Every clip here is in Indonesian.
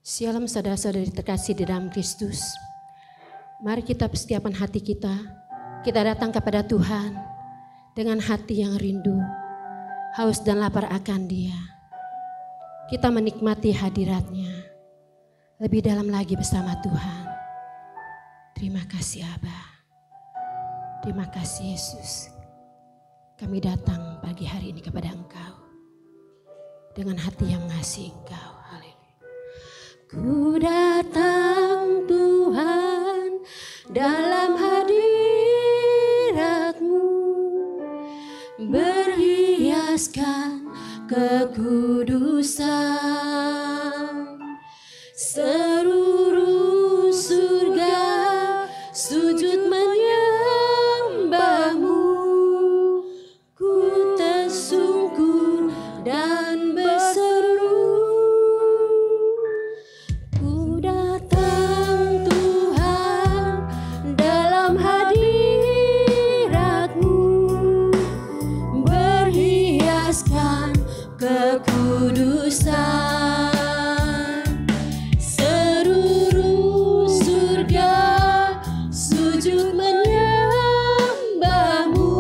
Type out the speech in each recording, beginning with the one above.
Shalom saudara-saudari terkasih di dalam Kristus. Mari kita persiapkan hati kita. Kita datang kepada Tuhan dengan hati yang rindu, haus dan lapar akan Dia. Kita menikmati hadirat-Nya lebih dalam lagi bersama Tuhan. Terima kasih Aba. Terima kasih Yesus. Kami datang pagi hari ini kepada Engkau dengan hati yang mengasihi Engkau. Haleluya. Ku datang Tuhan dalam hadirat-Mu, berhiaskan kekudusan. Seluruh surga sujud menyembah-Mu, ku tersungkur dan berseru. Ku datang Tuhan dalam hadirat-Mu, berhiaskan kekudusan. Seluruh surga sujud menyembah-Mu,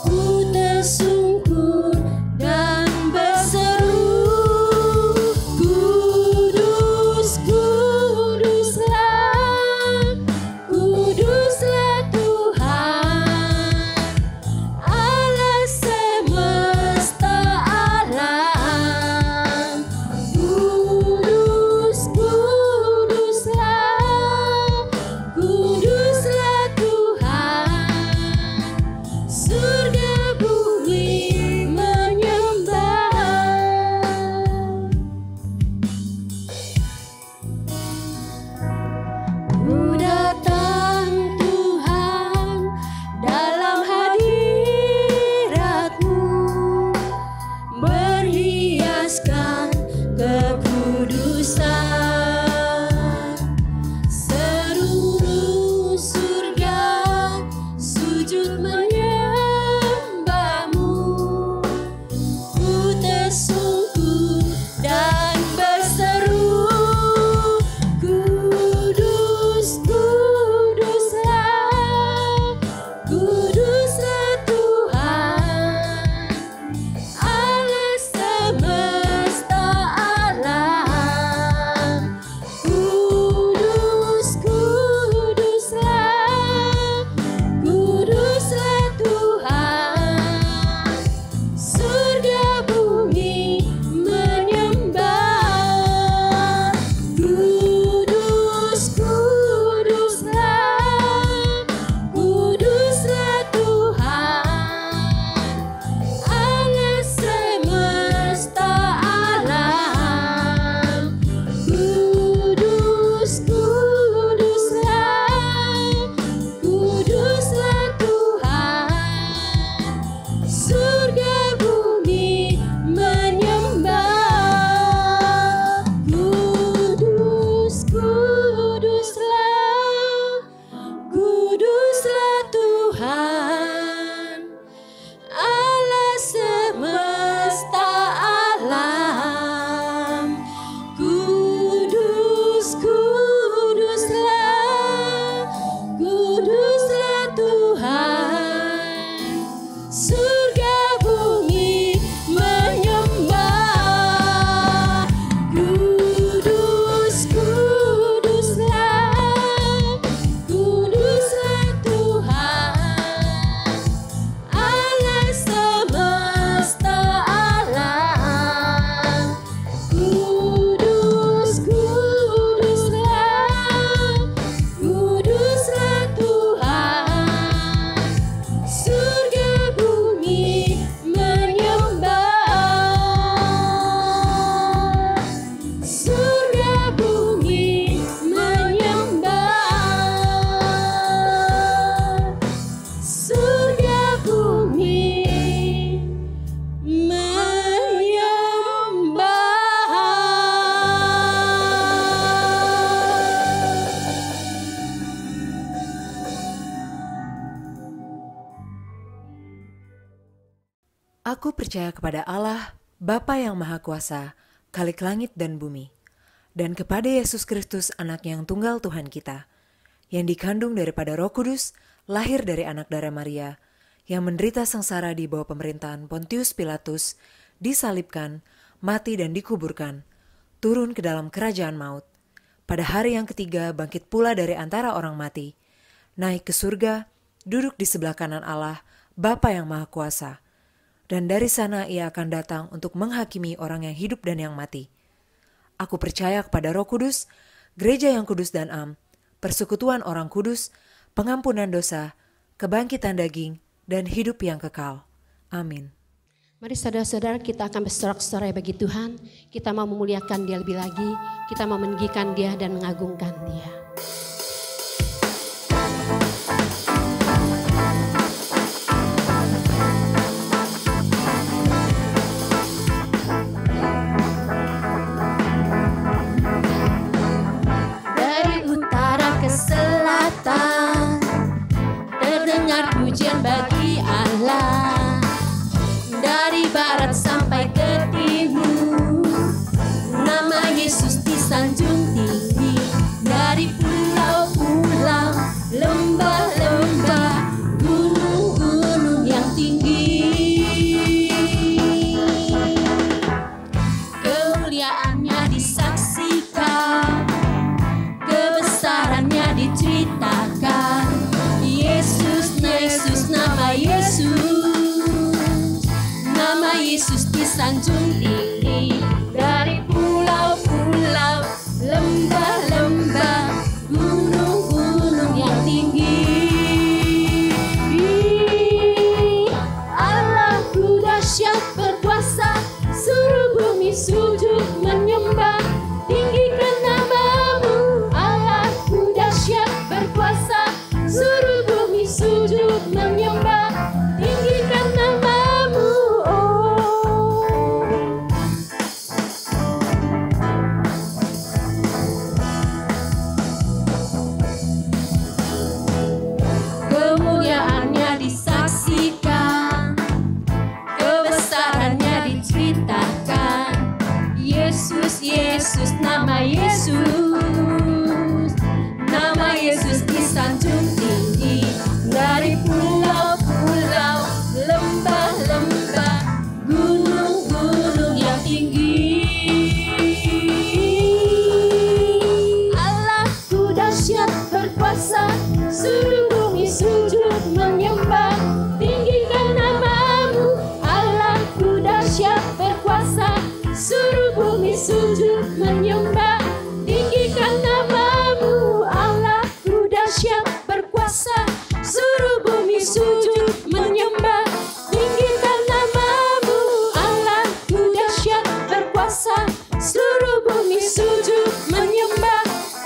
ku tersungkur dan berseru. Kudus, kuduslah, kuduslah Tuhan, Allah semesta alam. Kudus, kuduslah, kuduslah Tuhan, surga bumi menyembah. Ku datang Tuhan dalam hadirat-Mu, berhiaskan kekudusan. Seluruh surga sujud menyembah-Mu, ku tersungkur dan berseru. Kudus, kuduslah, kuduslah Tuhan, Allah semesta alam. Kudus, kuduslah, kuduslah Tuhan, surga bumi menyembah. Kudus, kuduslah, kuduslah Tuhan, Allah semesta alam. Kudus, kuduslah, kuduslah Tuhan, surga bumi menyembah. Kudus, kuduslah, kuduslah Tuhan, Allah semesta alam. Kudus, kuduslah, kuduslah Tuhan, surga bumi menyembah. Kudus, kuduslah, kuduslah Tuhan, Allah semesta alam. Kudus, kuduslah, kuduslah Tuhan, surga bumi menyembah. Surga bumi menyembah. Surga bumi menyembah. Aku percaya kepada Allah, Bapa yang Maha Kuasa, Khalik langit dan bumi, dan kepada Yesus Kristus, Anak-Nya yang tunggal Tuhan kita, yang dikandung daripada Roh Kudus, lahir dari anak darah Maria, yang menderita sengsara di bawah pemerintahan Pontius Pilatus, disalibkan, mati dan dikuburkan, turun ke dalam kerajaan maut. Pada hari yang ketiga bangkit pula dari antara orang mati, naik ke surga, duduk di sebelah kanan Allah, Bapa yang Maha Kuasa. Dan dari sana ia akan datang untuk menghakimi orang yang hidup dan yang mati. Aku percaya kepada Roh Kudus, gereja yang kudus dan am, persekutuan orang kudus, pengampunan dosa, kebangkitan daging, dan hidup yang kekal. Amin. Mari saudara-saudara, kita akan bersorak-sorai bagi Tuhan. Kita mau memuliakan Dia lebih lagi. Kita mau meninggikan Dia dan mengagungkan Dia. Dari utara ke selatan, terdengar pujian bagi Allah. Dari barat sampai ke timur, nama Yesus disanjung tinggi. Dari pulau-pulau, lembah-lembah, gunung-gunung yang tinggi, kemuliaannya disaksikan, kebesarannya diceritakan. Yesus, Yesus, nama Yesus, nama Yesus disanjung tinggi. Dari pulau-pulau, lembah-lembah, gunung-gunung yang tinggi, Allahku dahsyat berkuasa, seluruh bumi sujud menyembah. Tinggikan namamu, Allahku dahsyat berkuasa, seluruh bumi sujud menyembah. Tinggikan namamu, kemuliaannya disaksikan, kebesarannya diceritakan. Yesus, Yesus, nama Yesus, nama Yesus disanjung tinggi. Dari pulau-pulau, lembah-lembah, gunung-gunung yang tinggi, Allahku dahsyat berkuasa, seluruh bumi sujud menyembah. Tinggikan namamu, Allahku dahsyat berkuasa, seluruh bumi sujud menyembah. Tinggikan namamu, Allahku dahsyat berkuasa, seluruh bumi sujud menyembah. Tinggikan namamu, Allahku dahsyat berkuasa, seluruh bumi sujud menyembah.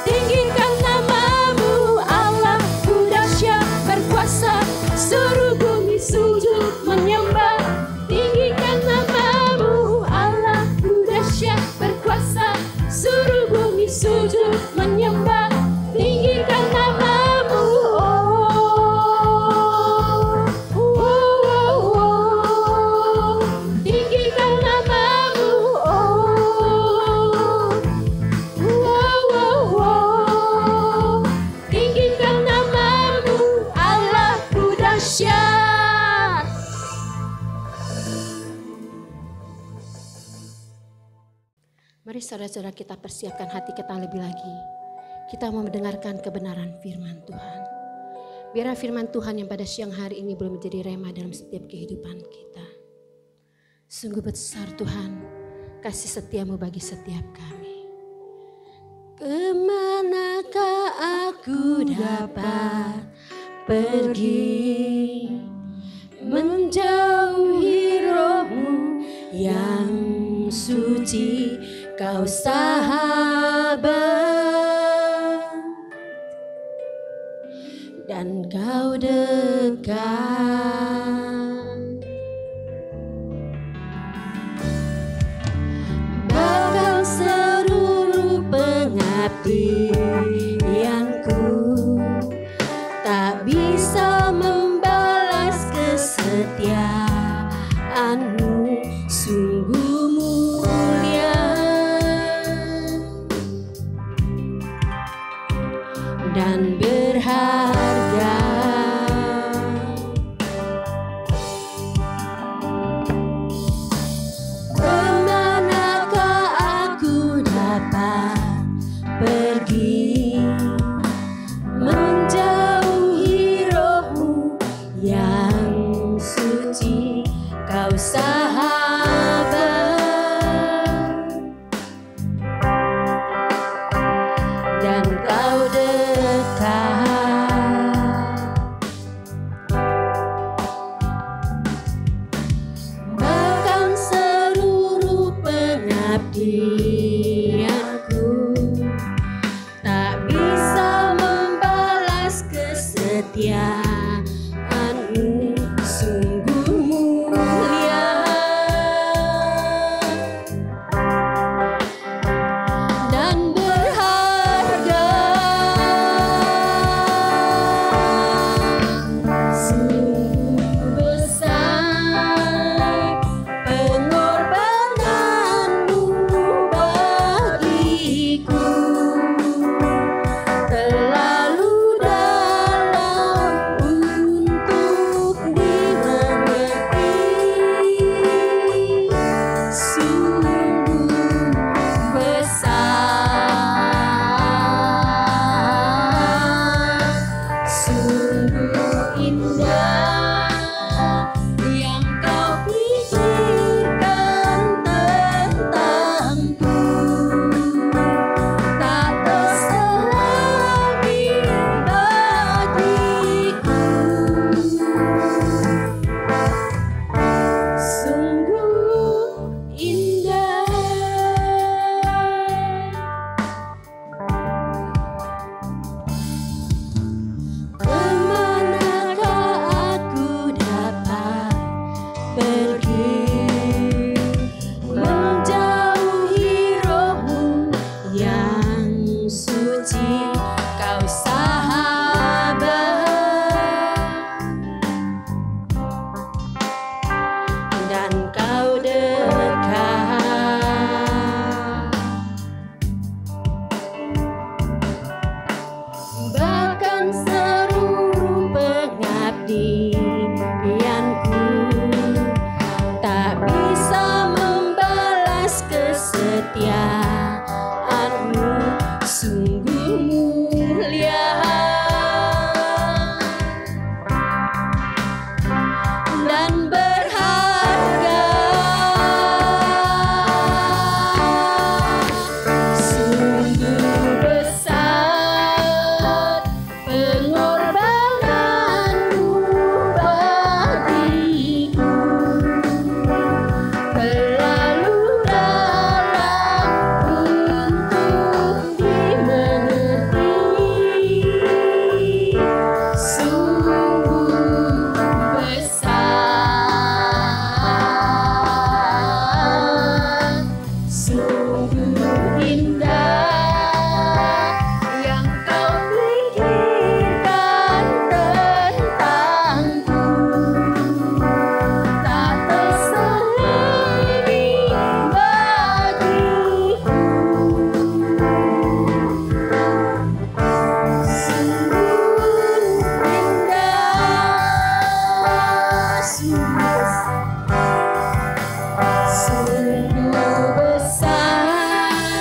Tinggikan namamu, Allahku dahsyat berkuasa, seluruh bumi sujud menyembah. Tinggikan namamu, Allahku dahsyat berkuasa, seluruh bumi sujud menyembah. Tinggikan namamu, tinggikan namamu, tinggikan namamu, Allahku dahsyat. Mari saudara-saudara, kita persiapkan hati kita lebih lagi. Kita mau mendengarkan kebenaran firman Tuhan. Biarlah firman Tuhan yang pada siang hari ini boleh menjadi rema dalam setiap kehidupan kita. Sungguh besar Tuhan, kasih setiamu bagi setiap kami. Kemanakah aku dapat pergi, menjauhi rohmu yang suci, kau sahabat dan kau dekat. Bakal seluruh pengabdianku tak bisa membalas kesetiaanmu, sungguh mulia dan berharga. Kemanakah aku dapat pergi menjauhi roh-Mu yang suci, Kau sahabat, dan Kau dekat. Bahkan seluruh pengabdianku tak bisa membalas kesetiaan-Mu, sungguh mulia dan berharga. Sungguh besar pengorbanan-Mu bagiku, terlalu dalam untuk dimengerti. Sungguh besar, sungguh indah yang Kau pikirkan tentangku, tak terselami bagiku. Sungguh indah. Kemanakah aku dapat pergi menjauhi roh-Mu yang suci, Kau sahabat, dan Kau dekat. Bahkan seluruh pengabdianku tak bisa membalas kesetiaan-Mu, sungguh mulia dan berharga. Sungguh besar pengorbanan-Mu bagiku, terlalu dalam untuk dimengerti. Sungguh besar, sungguh indah yang Kau pikirkan tentangku, tak terselami bagiku. Sungguh indah, sungguh besar,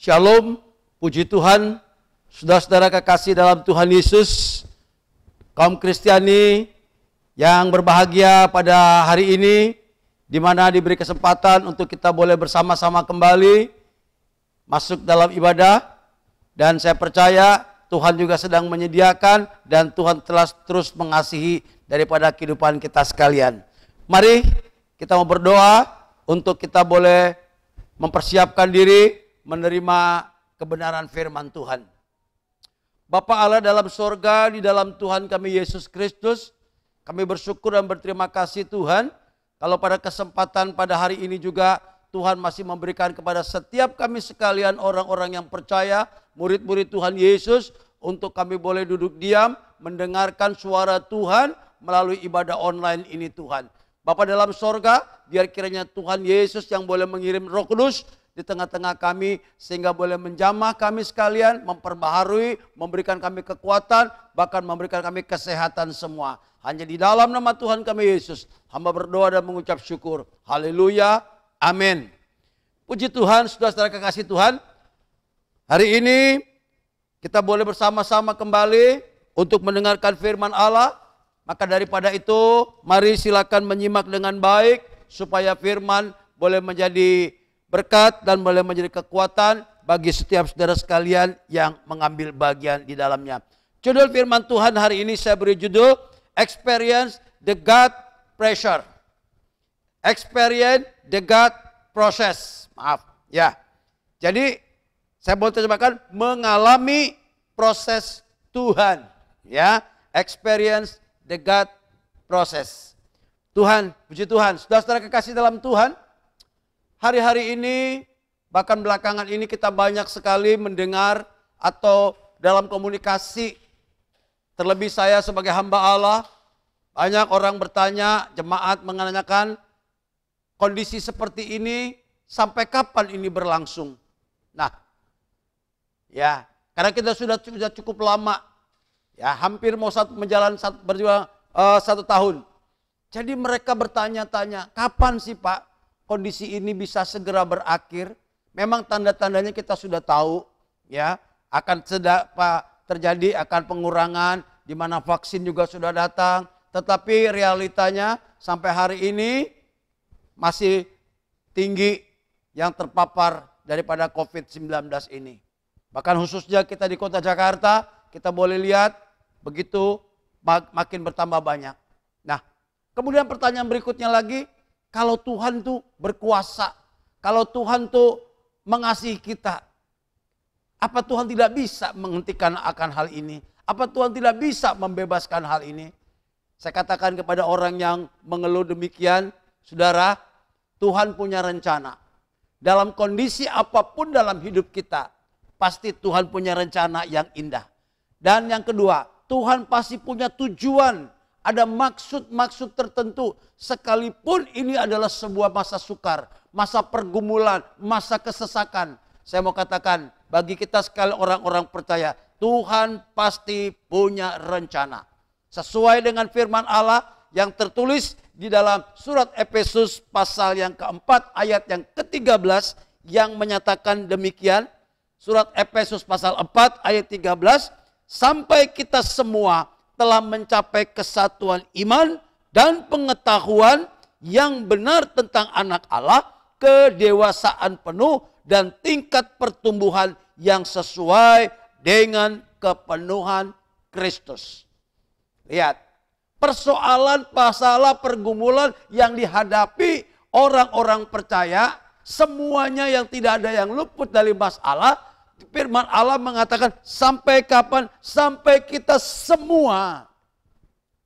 Shalom, puji Tuhan, saudara-saudara kekasih dalam Tuhan Yesus, kaum Kristiani yang berbahagia pada hari ini, di mana diberi kesempatan untuk kita boleh bersama-sama kembali masuk dalam ibadah, dan saya percaya Tuhan juga sedang menyediakan dan Tuhan telah terus mengasihi daripada kehidupan kita sekalian. Mari kita mau berdoa untuk kita boleh mempersiapkan diri menerima kebenaran firman Tuhan. Bapa Allah dalam sorga, di dalam Tuhan kami Yesus Kristus, kami bersyukur dan berterima kasih Tuhan, kalau pada kesempatan pada hari ini juga Tuhan masih memberikan kepada setiap kami sekalian orang-orang yang percaya, murid-murid Tuhan Yesus, untuk kami boleh duduk diam, mendengarkan suara Tuhan melalui ibadah online ini Tuhan. Bapa dalam sorga, biar kiranya Tuhan Yesus yang boleh mengirim Roh Kudus di tengah-tengah kami, sehingga boleh menjamah kami sekalian, memperbaharui, memberikan kami kekuatan, bahkan memberikan kami kesehatan semua. Hanya di dalam nama Tuhan kami Yesus, hamba berdoa dan mengucap syukur. Haleluya, amin. Puji Tuhan, saudara-saudara kekasih Tuhan. Hari ini kita boleh bersama-sama kembali untuk mendengarkan firman Allah. Maka daripada itu, mari silakan menyimak dengan baik, supaya firman boleh menjadi berkat dan boleh menjadi kekuatan bagi setiap saudara sekalian yang mengambil bagian di dalamnya. Judul firman Tuhan hari ini saya beri judul Experience the God Pressure. Experience the God Process. Maaf, ya. Jadi saya boleh terjemahkan mengalami proses Tuhan, ya. Experience the God Process. Tuhan, puji Tuhan, saudara-saudara kekasih dalam Tuhan. Hari-hari ini, bahkan belakangan ini kita banyak sekali mendengar atau dalam komunikasi, terlebih saya sebagai hamba Allah, banyak orang bertanya, jemaat menanyakan, kondisi seperti ini sampai kapan ini berlangsung? Nah, ya, karena kita sudah cukup lama, ya hampir mau berjuang 1 tahun. Jadi mereka bertanya-tanya, kapan sih Pak kondisi ini bisa segera berakhir? Memang tanda-tandanya kita sudah tahu, ya, akan terjadi akan pengurangan, di mana vaksin juga sudah datang, tetapi realitanya sampai hari ini masih tinggi yang terpapar daripada COVID-19 ini. Bahkan khususnya kita di kota Jakarta, kita boleh lihat begitu makin bertambah banyak. Nah, kemudian pertanyaan berikutnya lagi, kalau Tuhan tuh berkuasa, kalau Tuhan tuh mengasihi kita, apa Tuhan tidak bisa menghentikan akan hal ini? Apa Tuhan tidak bisa membebaskan hal ini? Saya katakan kepada orang yang mengeluh demikian, saudara, Tuhan punya rencana. Dalam kondisi apapun dalam hidup kita, pasti Tuhan punya rencana yang indah. Dan yang kedua, Tuhan pasti punya tujuan. Ada maksud-maksud tertentu, sekalipun ini adalah sebuah masa sukar, masa pergumulan, masa kesesakan. Saya mau katakan, bagi kita sekali orang-orang percaya, Tuhan pasti punya rencana. Sesuai dengan firman Allah yang tertulis di dalam surat Efesus pasal yang keempat ayat yang ke-13 yang menyatakan demikian. Surat Efesus pasal 4 ayat 13, sampai kita semua telah mencapai kesatuan iman dan pengetahuan yang benar tentang anak Allah, kedewasaan penuh dan tingkat pertumbuhan yang sesuai dengan kepenuhan Kristus. Lihat, persoalan, masalah, pergumulan yang dihadapi orang-orang percaya, semuanya yang tidak ada yang luput dari masalah. Firman Allah mengatakan sampai kapan? Sampai kita semua.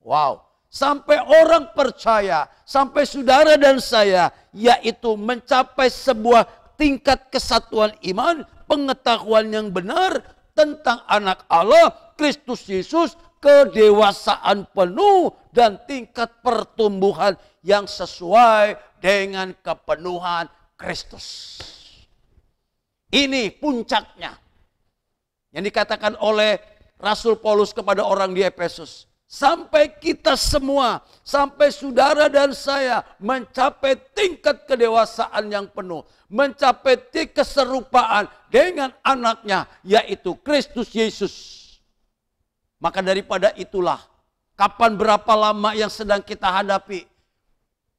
Wow. Sampai orang percaya, sampai saudara dan saya, yaitu mencapai sebuah tingkat kesatuan iman, pengetahuan yang benar tentang anak Allah, Kristus Yesus, kedewasaan penuh dan tingkat pertumbuhan yang sesuai dengan kepenuhan Kristus. Ini puncaknya yang dikatakan oleh Rasul Paulus kepada orang di Efesus. sampai kita semua, sampai saudara dan saya mencapai tingkat kedewasaan yang penuh, mencapai keserupaan dengan anaknya, yaitu Kristus Yesus. Maka daripada itulah, kapan berapa lama yang sedang kita hadapi,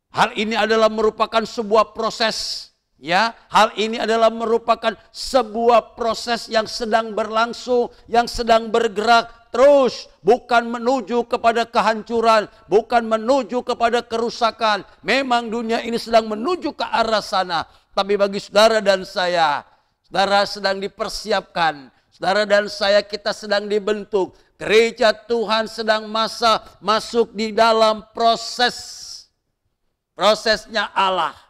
hal ini adalah merupakan sebuah proses. Ya, hal ini adalah merupakan sebuah proses yang sedang berlangsung, yang sedang bergerak terus, bukan menuju kepada kehancuran, bukan menuju kepada kerusakan. Memang dunia ini sedang menuju ke arah sana, tapi bagi saudara dan saya, saudara sedang dipersiapkan, saudara dan saya kita sedang dibentuk. Gereja Tuhan sedang masuk di dalam prosesnya Allah.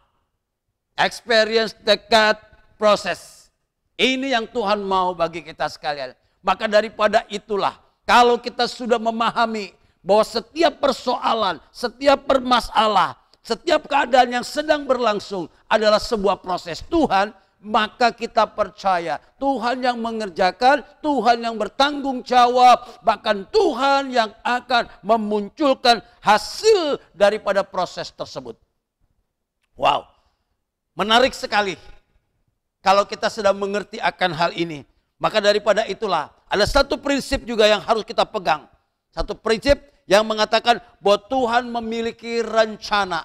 Experience the God process. Ini yang Tuhan mau bagi kita sekalian. Maka daripada itulah, kalau kita sudah memahami bahwa setiap persoalan, setiap permasalah, setiap keadaan yang sedang berlangsung adalah sebuah proses Tuhan, maka kita percaya Tuhan yang mengerjakan, Tuhan yang bertanggung jawab, bahkan Tuhan yang akan memunculkan hasil daripada proses tersebut. Wow. Menarik sekali kalau kita sudah mengerti akan hal ini. Maka daripada itulah ada satu prinsip juga yang harus kita pegang. Satu prinsip yang mengatakan bahwa Tuhan memiliki rencana.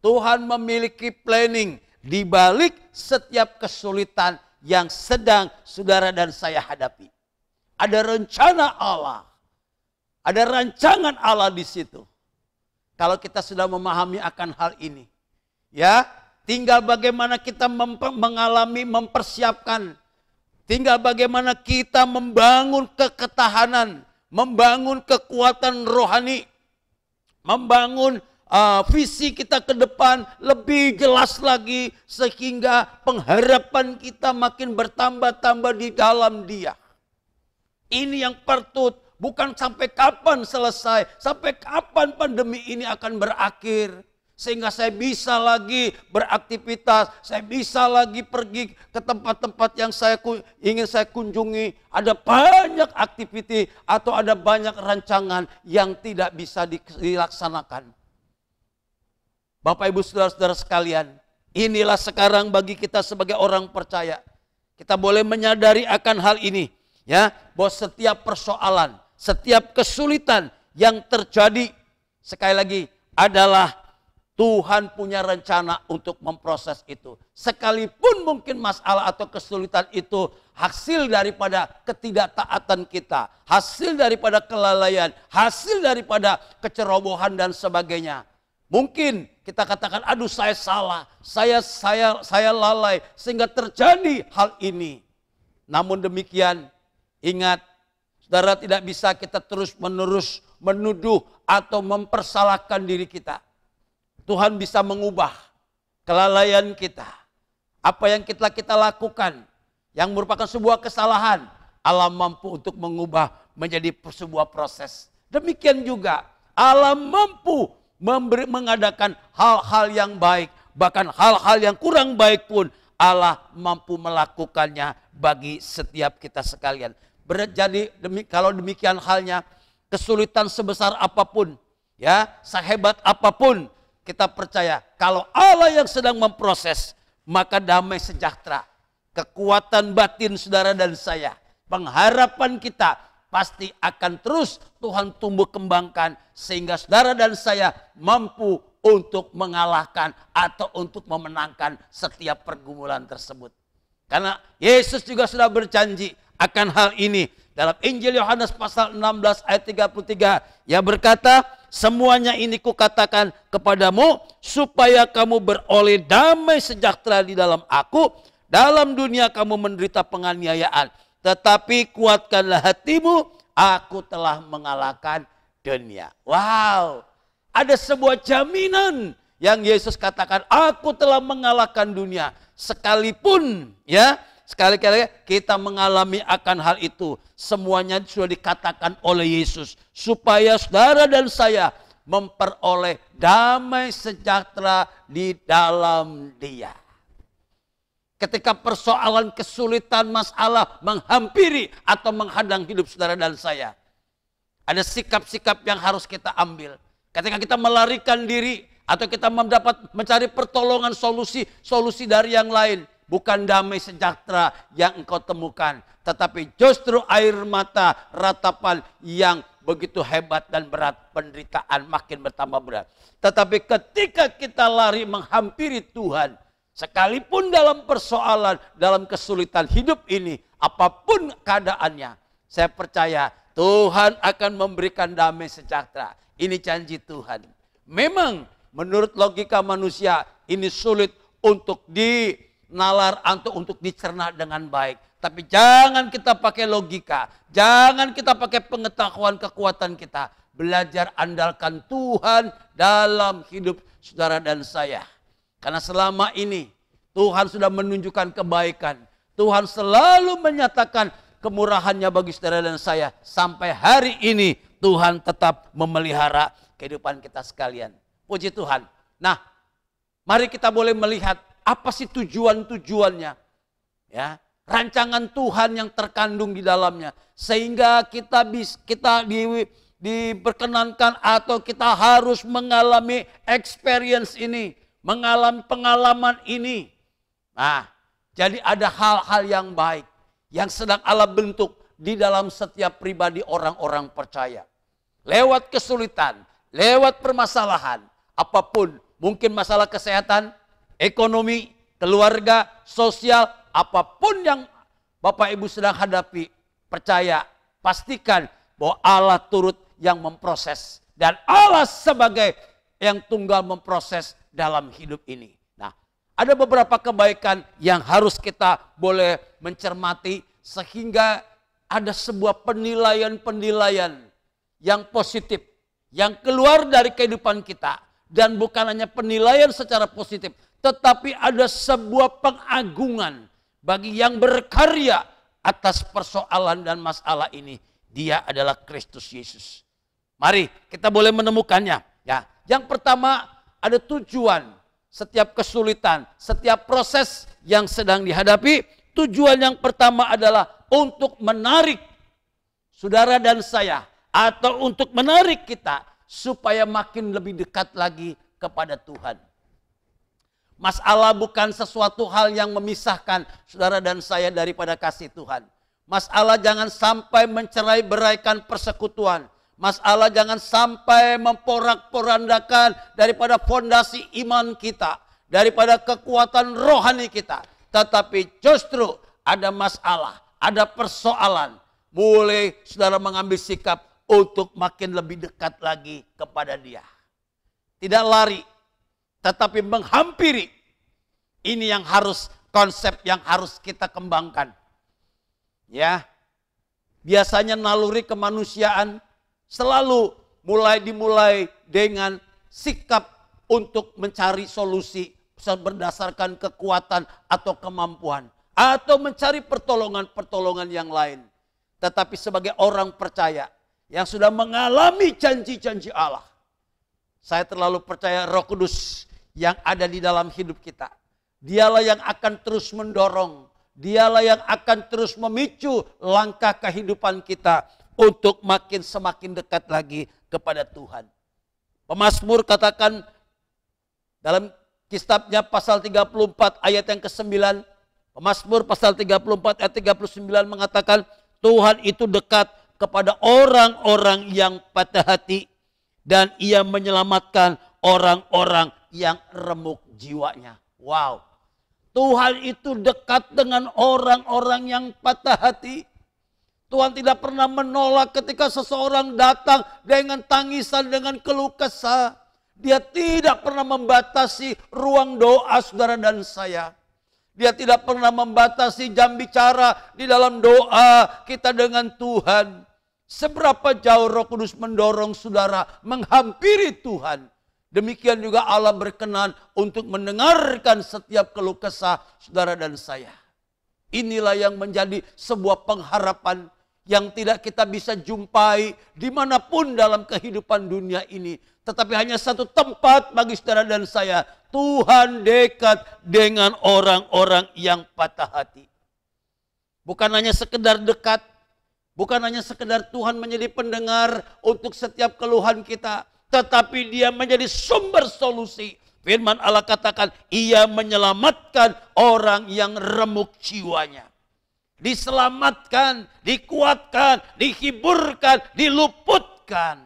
Tuhan memiliki planning di balik setiap kesulitan yang sedang saudara dan saya hadapi. Ada rencana Allah. Ada rancangan Allah di situ. Kalau kita sudah memahami akan hal ini, ya, tinggal bagaimana kita mengalami, mempersiapkan. Tinggal bagaimana kita membangun ketahanan, membangun kekuatan rohani, membangun visi kita ke depan lebih jelas lagi, sehingga pengharapan kita makin bertambah-tambah di dalam Dia. Ini yang patut, bukan sampai kapan selesai, sampai kapan pandemi ini akan berakhir. Sehingga saya bisa lagi beraktivitas, saya bisa lagi pergi ke tempat-tempat yang ingin saya kunjungi. Ada banyak aktiviti atau ada banyak rancangan yang tidak bisa dilaksanakan. Bapak Ibu Saudara-saudara sekalian, inilah sekarang bagi kita sebagai orang percaya. Kita boleh menyadari akan hal ini, ya, bahwa setiap persoalan, setiap kesulitan yang terjadi, sekali lagi adalah Tuhan punya rencana untuk memproses itu. Sekalipun mungkin masalah atau kesulitan itu hasil daripada ketidaktaatan kita, hasil daripada kelalaian, hasil daripada kecerobohan dan sebagainya. Mungkin kita katakan, aduh saya salah, saya lalai sehingga terjadi hal ini. Namun demikian, ingat, saudara, tidak bisa kita terus-menerus menuduh atau mempersalahkan diri kita. Tuhan bisa mengubah kelalaian kita. Apa yang kita lakukan yang merupakan sebuah kesalahan, Allah mampu untuk mengubah menjadi sebuah proses. Demikian juga Allah mampu mengadakan hal-hal yang baik, bahkan hal-hal yang kurang baik pun Allah mampu melakukannya bagi setiap kita sekalian. Jadi kalau demikian halnya, kesulitan sebesar apapun, ya, sehebat apapun, kita percaya kalau Allah yang sedang memproses, maka damai sejahtera, kekuatan batin saudara dan saya, pengharapan kita pasti akan terus Tuhan tumbuh kembangkan, sehingga saudara dan saya mampu untuk mengalahkan atau untuk memenangkan setiap pergumulan tersebut. Karena Yesus juga sudah berjanji akan hal ini. Dalam Injil Yohanes pasal 16 ayat 33, Ia berkata, semuanya ini kukatakan kepadamu supaya kamu beroleh damai sejahtera di dalam aku. Dalam dunia kamu menderita penganiayaan, tetapi kuatkanlah hatimu, aku telah mengalahkan dunia. Wow, ada sebuah jaminan yang Yesus katakan, aku telah mengalahkan dunia. Sekalipun, ya, sekali-kali kita mengalami akan hal itu, semuanya sudah dikatakan oleh Yesus, supaya saudara dan saya memperoleh damai sejahtera di dalam Dia. Ketika persoalan, kesulitan, masalah menghampiri atau menghadang hidup saudara dan saya, Ada sikap-sikap yang harus kita ambil. Ketika kita melarikan diri atau kita mencari pertolongan solusi dari yang lain. Bukan damai sejahtera yang engkau temukan. Tetapi justru air mata ratapan yang begitu hebat dan berat. Penderitaan makin bertambah berat. Tetapi ketika kita lari menghampiri Tuhan. Sekalipun dalam persoalan, dalam kesulitan hidup ini. Apapun keadaannya. Saya percaya Tuhan akan memberikan damai sejahtera. Ini janji Tuhan. Memang menurut logika manusia ini sulit untuk nalar atau untuk dicerna dengan baik. Tapi jangan kita pakai logika. Jangan kita pakai pengetahuan kekuatan kita. Belajar andalkan Tuhan dalam hidup saudara dan saya. Karena selama ini Tuhan sudah menunjukkan kebaikan. Tuhan selalu menyatakan kemurahannya bagi saudara dan saya. Sampai hari ini Tuhan tetap memelihara kehidupan kita sekalian. Puji Tuhan. Nah, mari kita boleh melihat apa sih tujuan-tujuannya? Ya, rancangan Tuhan yang terkandung di dalamnya. Sehingga kita diperkenankan atau kita harus mengalami experience ini. Mengalami pengalaman ini. Nah, jadi ada hal-hal yang baik. Yang sedang Allah bentuk di dalam setiap pribadi orang-orang percaya. Lewat kesulitan, lewat permasalahan. Apapun, mungkin masalah kesehatan, ekonomi, keluarga, sosial, apapun yang Bapak Ibu sedang hadapi, percaya, pastikan bahwa Allah turut yang memproses. Dan Allah sebagai yang tunggal memproses dalam hidup ini. Nah, ada beberapa kebaikan yang harus kita boleh mencermati sehingga ada sebuah penilaian-penilaian yang positif, yang keluar dari kehidupan kita. Dan bukan hanya penilaian secara positif, tetapi ada sebuah pengagungan bagi yang berkarya atas persoalan dan masalah ini. Dia adalah Kristus Yesus. Mari kita boleh menemukannya. Ya, yang pertama ada tujuan setiap kesulitan, setiap proses yang sedang dihadapi. Tujuan yang pertama adalah untuk menarik saudara dan saya atau untuk menarik kita supaya makin lebih dekat lagi kepada Tuhan. Masalah bukan sesuatu hal yang memisahkan saudara dan saya daripada kasih Tuhan. Masalah jangan sampai mencerai-beraikan persekutuan. Masalah jangan sampai memporak-porandakan daripada fondasi iman kita. Daripada kekuatan rohani kita. Tetapi justru ada masalah, ada persoalan. Mulai saudara mengambil sikap untuk makin lebih dekat lagi kepada Dia. Tidak lari, tetapi menghampiri. Ini yang harus, konsep yang harus kita kembangkan. Ya, biasanya naluri kemanusiaan selalu dimulai dengan sikap untuk mencari solusi berdasarkan kekuatan atau kemampuan. Atau mencari pertolongan-pertolongan yang lain. Tetapi sebagai orang percaya, yang sudah mengalami janji-janji Allah. Saya terlalu percaya Roh Kudus yang ada di dalam hidup kita. Dialah yang akan terus mendorong. Dialah yang akan terus memicu langkah kehidupan kita untuk semakin dekat lagi kepada Tuhan. Pemazmur katakan dalam kitabnya pasal 34 ayat yang ke-9. Pemazmur pasal 34 ayat 39 mengatakan Tuhan itu dekat kepada orang-orang yang patah hati dan Ia menyelamatkan orang-orang yang remuk jiwanya. Wow. Tuhan itu dekat dengan orang-orang yang patah hati. Tuhan tidak pernah menolak ketika seseorang datang dengan tangisan, dengan keluh kesah. Dia tidak pernah membatasi ruang doa saudara dan saya. Dia tidak pernah membatasi jam bicara di dalam doa kita dengan Tuhan. Seberapa jauh Roh Kudus mendorong saudara menghampiri Tuhan. Demikian juga Allah berkenan untuk mendengarkan setiap keluh kesah saudara dan saya. Inilah yang menjadi sebuah pengharapan yang tidak kita bisa jumpai dimanapun dalam kehidupan dunia ini. Tetapi hanya satu tempat bagi saudara dan saya. Tuhan dekat dengan orang-orang yang patah hati. Bukan hanya sekedar dekat, Bukan hanya sekedar Tuhan menjadi pendengar untuk setiap keluhan kita, tetapi Dia menjadi sumber solusi. Firman Allah katakan, Ia menyelamatkan orang yang remuk jiwanya. Diselamatkan, dikuatkan, dihiburkan, diluputkan.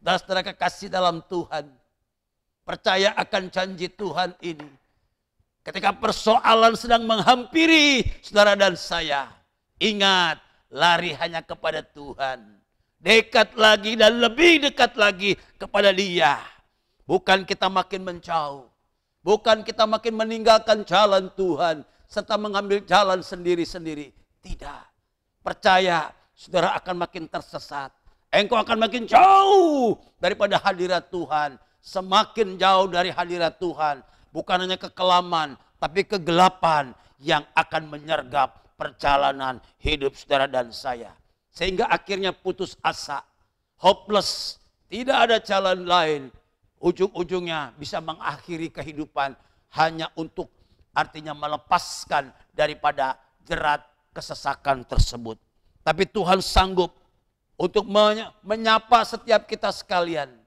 Saudara kekasih dalam Tuhan, percaya akan janji Tuhan ini. Ketika persoalan sedang menghampiri saudara dan saya, ingat, lari hanya kepada Tuhan. Dekat lagi dan lebih dekat lagi kepada Dia. Bukan kita makin menjauh. Bukan kita makin meninggalkan jalan Tuhan, serta mengambil jalan sendiri-sendiri. Tidak. Percaya, saudara akan makin tersesat. Engkau akan makin jauh daripada hadirat Tuhan. Semakin jauh dari hadirat Tuhan. Bukan hanya kekelaman, tapi kegelapan yang akan menyergap perjalanan hidup saudara dan saya. Sehingga akhirnya putus asa. Hopeless. Tidak ada jalan lain. Ujung-ujungnya bisa mengakhiri kehidupan hanya untuk artinya melepaskan daripada jerat kesesakan tersebut. Tapi Tuhan sanggup untuk menyapa setiap kita sekalian.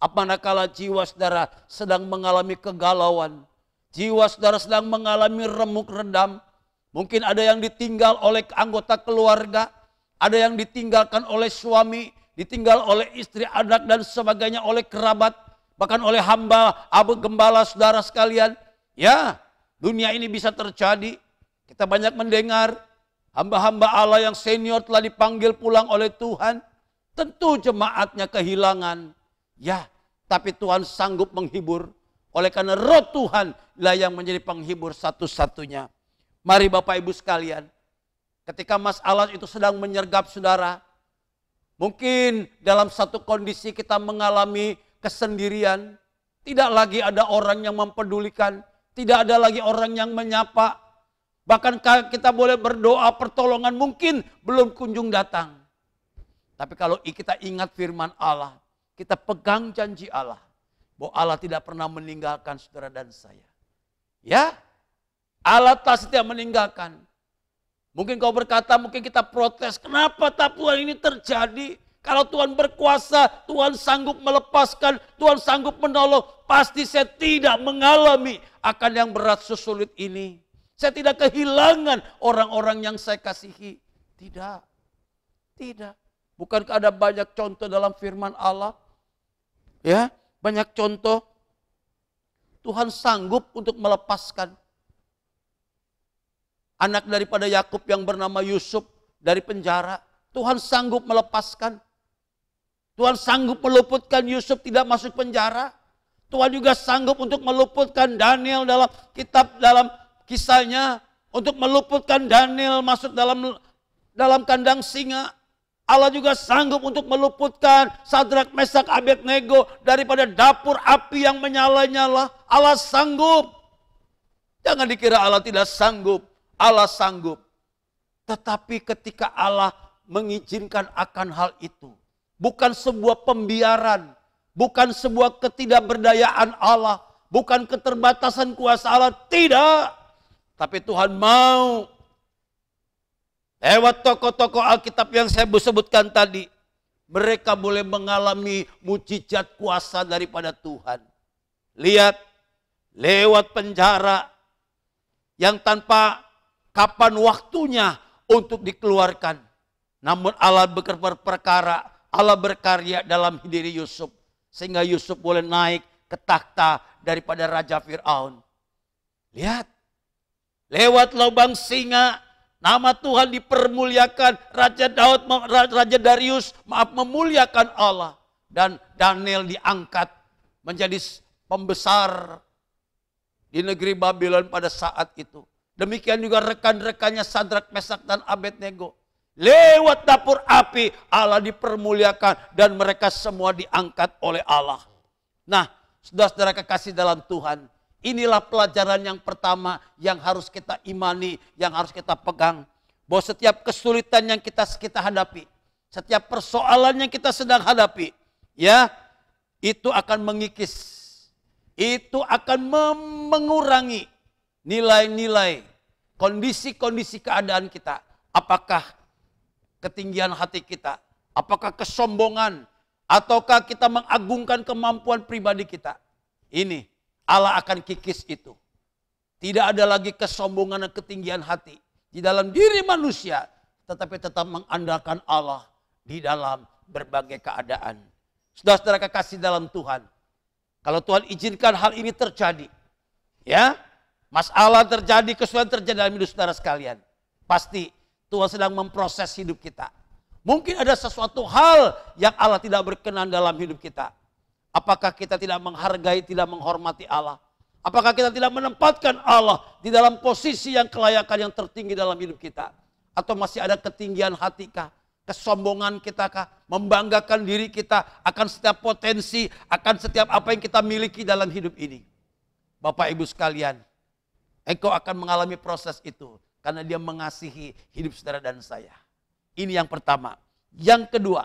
Manakala jiwa saudara sedang mengalami kegalauan, jiwa saudara sedang mengalami remuk redam, mungkin ada yang ditinggal oleh anggota keluarga, ada yang ditinggalkan oleh suami, ditinggal oleh istri, anak dan sebagainya, oleh kerabat, bahkan oleh hamba, abu gembala saudara sekalian. Ya, dunia ini bisa terjadi. Kita banyak mendengar hamba-hamba Allah yang senior telah dipanggil pulang oleh Tuhan. Tentu jemaatnya kehilangan. Ya, tapi Tuhan sanggup menghibur. Oleh karena roh Tuhan lah yang menjadi penghibur satu-satunya. Mari Bapak Ibu sekalian, ketika masalah itu sedang menyergap saudara, mungkin dalam satu kondisi kita mengalami kesendirian, tidak lagi ada orang yang mempedulikan, tidak ada lagi orang yang menyapa, bahkan kita boleh berdoa pertolongan mungkin belum kunjung datang. Tapi kalau kita ingat firman Allah, kita pegang janji Allah, bahwa Allah tidak pernah meninggalkan saudara dan saya. Ya, Allah tak setia meninggalkan. Mungkin kau berkata, mungkin kita protes, kenapa tak Tuhan ini terjadi? Kalau Tuhan berkuasa, Tuhan sanggup melepaskan, Tuhan sanggup menolong, pasti saya tidak mengalami akan yang berat sesulit ini. Saya tidak kehilangan orang-orang yang saya kasihi. Tidak, tidak. Bukankah ada banyak contoh dalam firman Allah? Ya, banyak contoh. Tuhan sanggup untuk melepaskan anak daripada Yakub yang bernama Yusuf dari penjara. Tuhan sanggup melepaskan. Tuhan sanggup meluputkan Yusuf tidak masuk penjara. Tuhan juga sanggup untuk meluputkan Daniel dalam kisahnya, untuk meluputkan Daniel masuk dalam kandang singa. Allah juga sanggup untuk meluputkan Sadrak, Mesak, Abednego daripada dapur api yang menyala-nyala. Allah sanggup. Jangan dikira Allah tidak sanggup. Allah sanggup. Tetapi ketika Allah mengizinkan akan hal itu, bukan sebuah pembiaran, bukan sebuah ketidakberdayaan Allah, bukan keterbatasan kuasa Allah, tidak. Tapi Tuhan mau lewat tokoh-tokoh Alkitab yang saya sebutkan tadi, mereka boleh mengalami mujizat kuasa daripada Tuhan. Lihat, lewat penjara yang tanpa kapan waktunya untuk dikeluarkan. Namun Allah berperkara, Allah berkarya dalam diri Yusuf. Sehingga Yusuf boleh naik ke takhta daripada Raja Fir'aun. Lihat, lewat lubang singa, nama Tuhan dipermuliakan, Raja Darius memuliakan Allah. Dan Daniel diangkat menjadi pembesar di negeri Babylon pada saat itu. Demikian juga rekan-rekannya Sadrak, Mesak dan Abednego. Lewat dapur api Allah dipermuliakan dan mereka semua diangkat oleh Allah. Nah, saudara-saudara kekasih dalam Tuhan, inilah pelajaran yang pertama yang harus kita imani, yang harus kita pegang. Bahwa setiap kesulitan yang kita hadapi, setiap persoalan yang kita sedang hadapi, ya, itu akan mengikis, itu akan mengurangi nilai-nilai, kondisi-kondisi keadaan kita. Apakah ketinggian hati kita? Apakah kesombongan? Ataukah kita mengagungkan kemampuan pribadi kita? Ini, Allah akan kikis itu. Tidak ada lagi kesombongan dan ketinggian hati di dalam diri manusia, tetapi tetap mengandalkan Allah di dalam berbagai keadaan. Saudara-saudara kekasih dalam Tuhan, kalau Tuhan izinkan hal ini terjadi, ya, masalah terjadi, kesulitan terjadi dalam hidup saudara sekalian, pasti Tuhan sedang memproses hidup kita. Mungkin ada sesuatu hal yang Allah tidak berkenan dalam hidup kita. Apakah kita tidak menghargai, tidak menghormati Allah? Apakah kita tidak menempatkan Allah di dalam posisi yang kelayakan yang tertinggi dalam hidup kita? Atau masih ada ketinggian hati kah? Kesombongan kita kah? Membanggakan diri kita akan setiap potensi, akan setiap apa yang kita miliki dalam hidup ini. Bapak Ibu sekalian, engkau akan mengalami proses itu karena Dia mengasihi hidup saudara dan saya. Ini yang pertama. Yang kedua,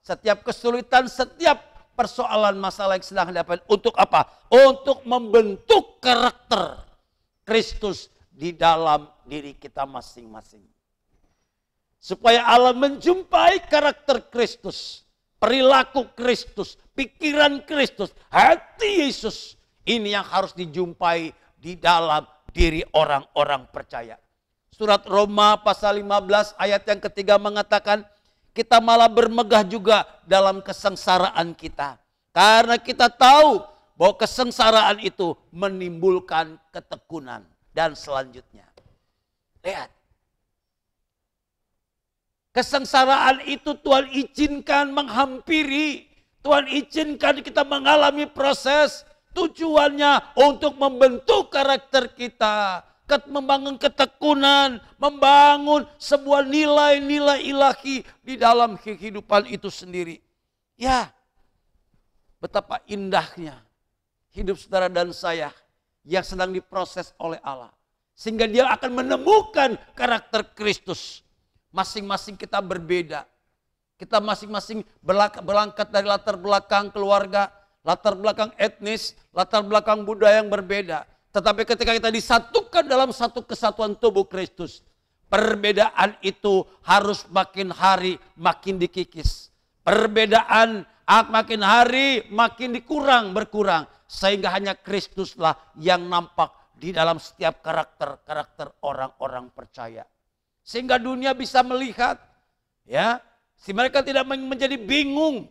setiap kesulitan, setiap persoalan masalah yang sedang dihadapi untuk apa? Untuk membentuk karakter Kristus di dalam diri kita masing-masing. Supaya Allah menjumpai karakter Kristus, perilaku Kristus, pikiran Kristus, hati Yesus. Ini yang harus dijumpai di dalam diri orang-orang percaya. Surat Roma pasal 15 ayat yang ketiga mengatakan, kita malah bermegah juga dalam kesengsaraan kita. Karena kita tahu bahwa kesengsaraan itu menimbulkan ketekunan. Dan selanjutnya, lihat. Kesengsaraan itu Tuhan izinkan menghampiri. Tuhan izinkan kita mengalami proses. Tujuannya untuk membentuk karakter kita. Membangun ketekunan, membangun sebuah nilai-nilai ilahi di dalam kehidupan itu sendiri. Ya, betapa indahnya hidup saudara dan saya yang sedang diproses oleh Allah. Sehingga Dia akan menemukan karakter Kristus. Masing-masing kita berbeda. Kita masing-masing berangkat dari latar belakang keluarga, latar belakang etnis, latar belakang budaya yang berbeda. Tetapi ketika kita disatukan dalam satu kesatuan tubuh Kristus, perbedaan itu harus makin hari makin dikikis. Perbedaan makin hari makin berkurang. Sehingga hanya Kristuslah yang nampak di dalam setiap karakter orang-orang percaya. Sehingga dunia bisa melihat, ya, si mereka tidak menjadi bingung.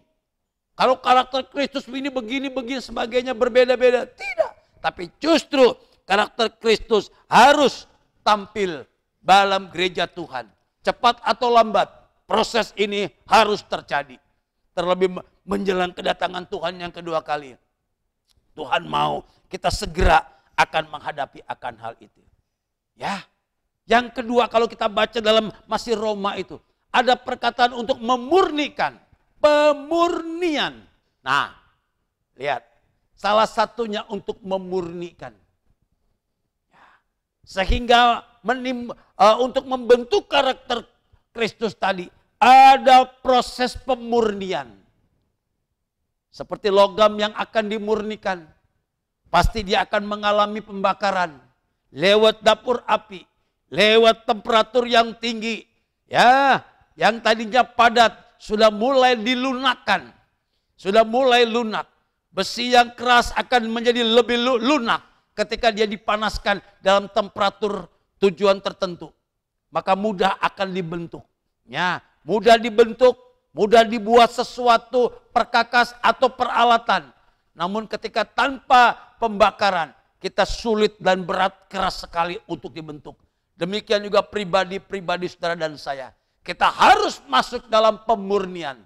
Kalau karakter Kristus ini begini sebagainya berbeda-beda. Tidak. Tapi justru karakter Kristus harus tampil dalam gereja Tuhan. Cepat atau lambat, proses ini harus terjadi. Terlebih menjelang kedatangan Tuhan yang kedua kali. Tuhan mau kita segera akan menghadapi akan hal itu. Ya. Yang kedua, kalau kita baca dalam masih Roma itu, ada perkataan untuk memurnikan. Pemurnian. Nah, lihat. Salah satunya untuk memurnikan. Sehingga untuk membentuk karakter Kristus tadi, ada proses pemurnian. Seperti logam yang akan dimurnikan. Pasti dia akan mengalami pembakaran. Lewat dapur api. Lewat temperatur yang tinggi. Ya, yang tadinya padat sudah mulai dilunakkan. Sudah mulai lunak. Besi yang keras akan menjadi lebih lunak ketika dia dipanaskan dalam temperatur tujuan tertentu. Maka mudah akan dibentuk. Ya, mudah dibentuk, mudah dibuat sesuatu perkakas atau peralatan. Namun ketika tanpa pembakaran, kita sulit dan berat keras sekali untuk dibentuk. Demikian juga pribadi-pribadi saudara dan saya. Kita harus masuk dalam pemurnian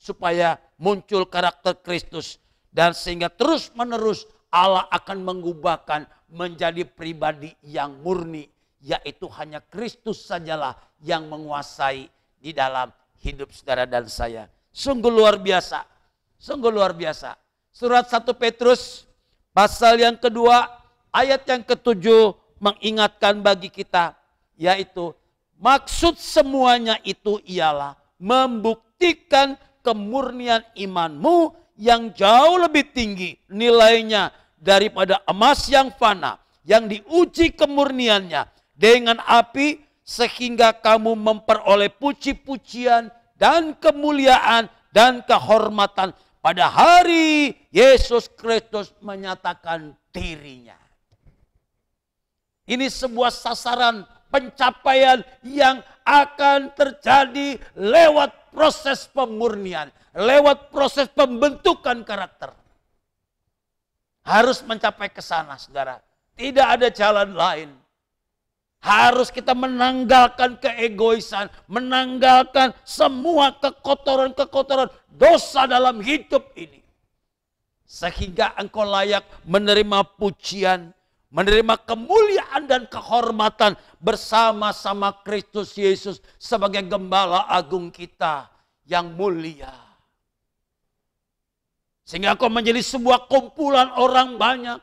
supaya muncul karakter Kristus. Dan sehingga terus menerus Allah akan mengubahkan menjadi pribadi yang murni. Yaitu hanya Kristus sajalah yang menguasai di dalam hidup saudara dan saya. Sungguh luar biasa. Sungguh luar biasa. Surat 1 Petrus pasal yang kedua ayat yang ke-7 mengingatkan bagi kita. Yaitu maksud semuanya itu ialah membuktikan kemurnian imanmu yang jauh lebih tinggi nilainya daripada emas yang fana, yang diuji kemurniannya dengan api sehingga kamu memperoleh puji-pujian dan kemuliaan dan kehormatan pada hari Yesus Kristus menyatakan dirinya. Ini sebuah sasaran pencapaian yang akan terjadi lewat proses pemurnian, lewat proses pembentukan karakter. Harus mencapai ke sana, saudara. Tidak ada jalan lain. Harus kita menanggalkan keegoisan, menanggalkan semua kekotoran-kekotoran dosa dalam hidup ini. Sehingga engkau layak menerima pujian, menerima kemuliaan dan kehormatan bersama-sama Kristus Yesus sebagai Gembala Agung kita yang mulia. Sehingga engkau menjadi sebuah kumpulan orang banyak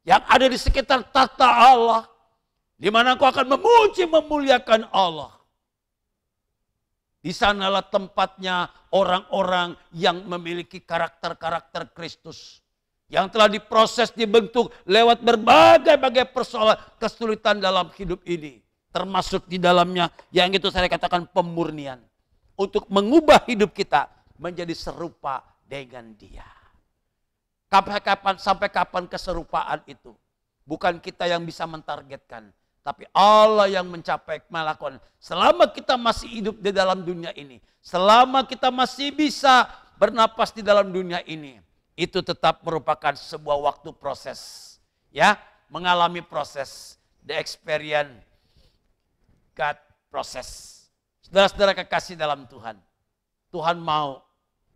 yang ada di sekitar tahta Allah, di mana engkau akan memuji memuliakan Allah. Di sanalah tempatnya orang-orang yang memiliki karakter-karakter Kristus. Yang telah diproses, dibentuk lewat berbagai-bagai persoalan kesulitan dalam hidup ini. Termasuk di dalamnya yang itu saya katakan pemurnian. Untuk mengubah hidup kita menjadi serupa dengan Dia. Sampai kapan keserupaan itu? Bukan kita yang bisa mentargetkan. Tapi Allah yang mencapai melakukan. Selama kita masih hidup di dalam dunia ini. Selama kita masih bisa bernapas di dalam dunia ini. Itu tetap merupakan sebuah waktu proses. Ya, mengalami proses. The experience God process. Saudara-saudara kekasih dalam Tuhan. Tuhan mau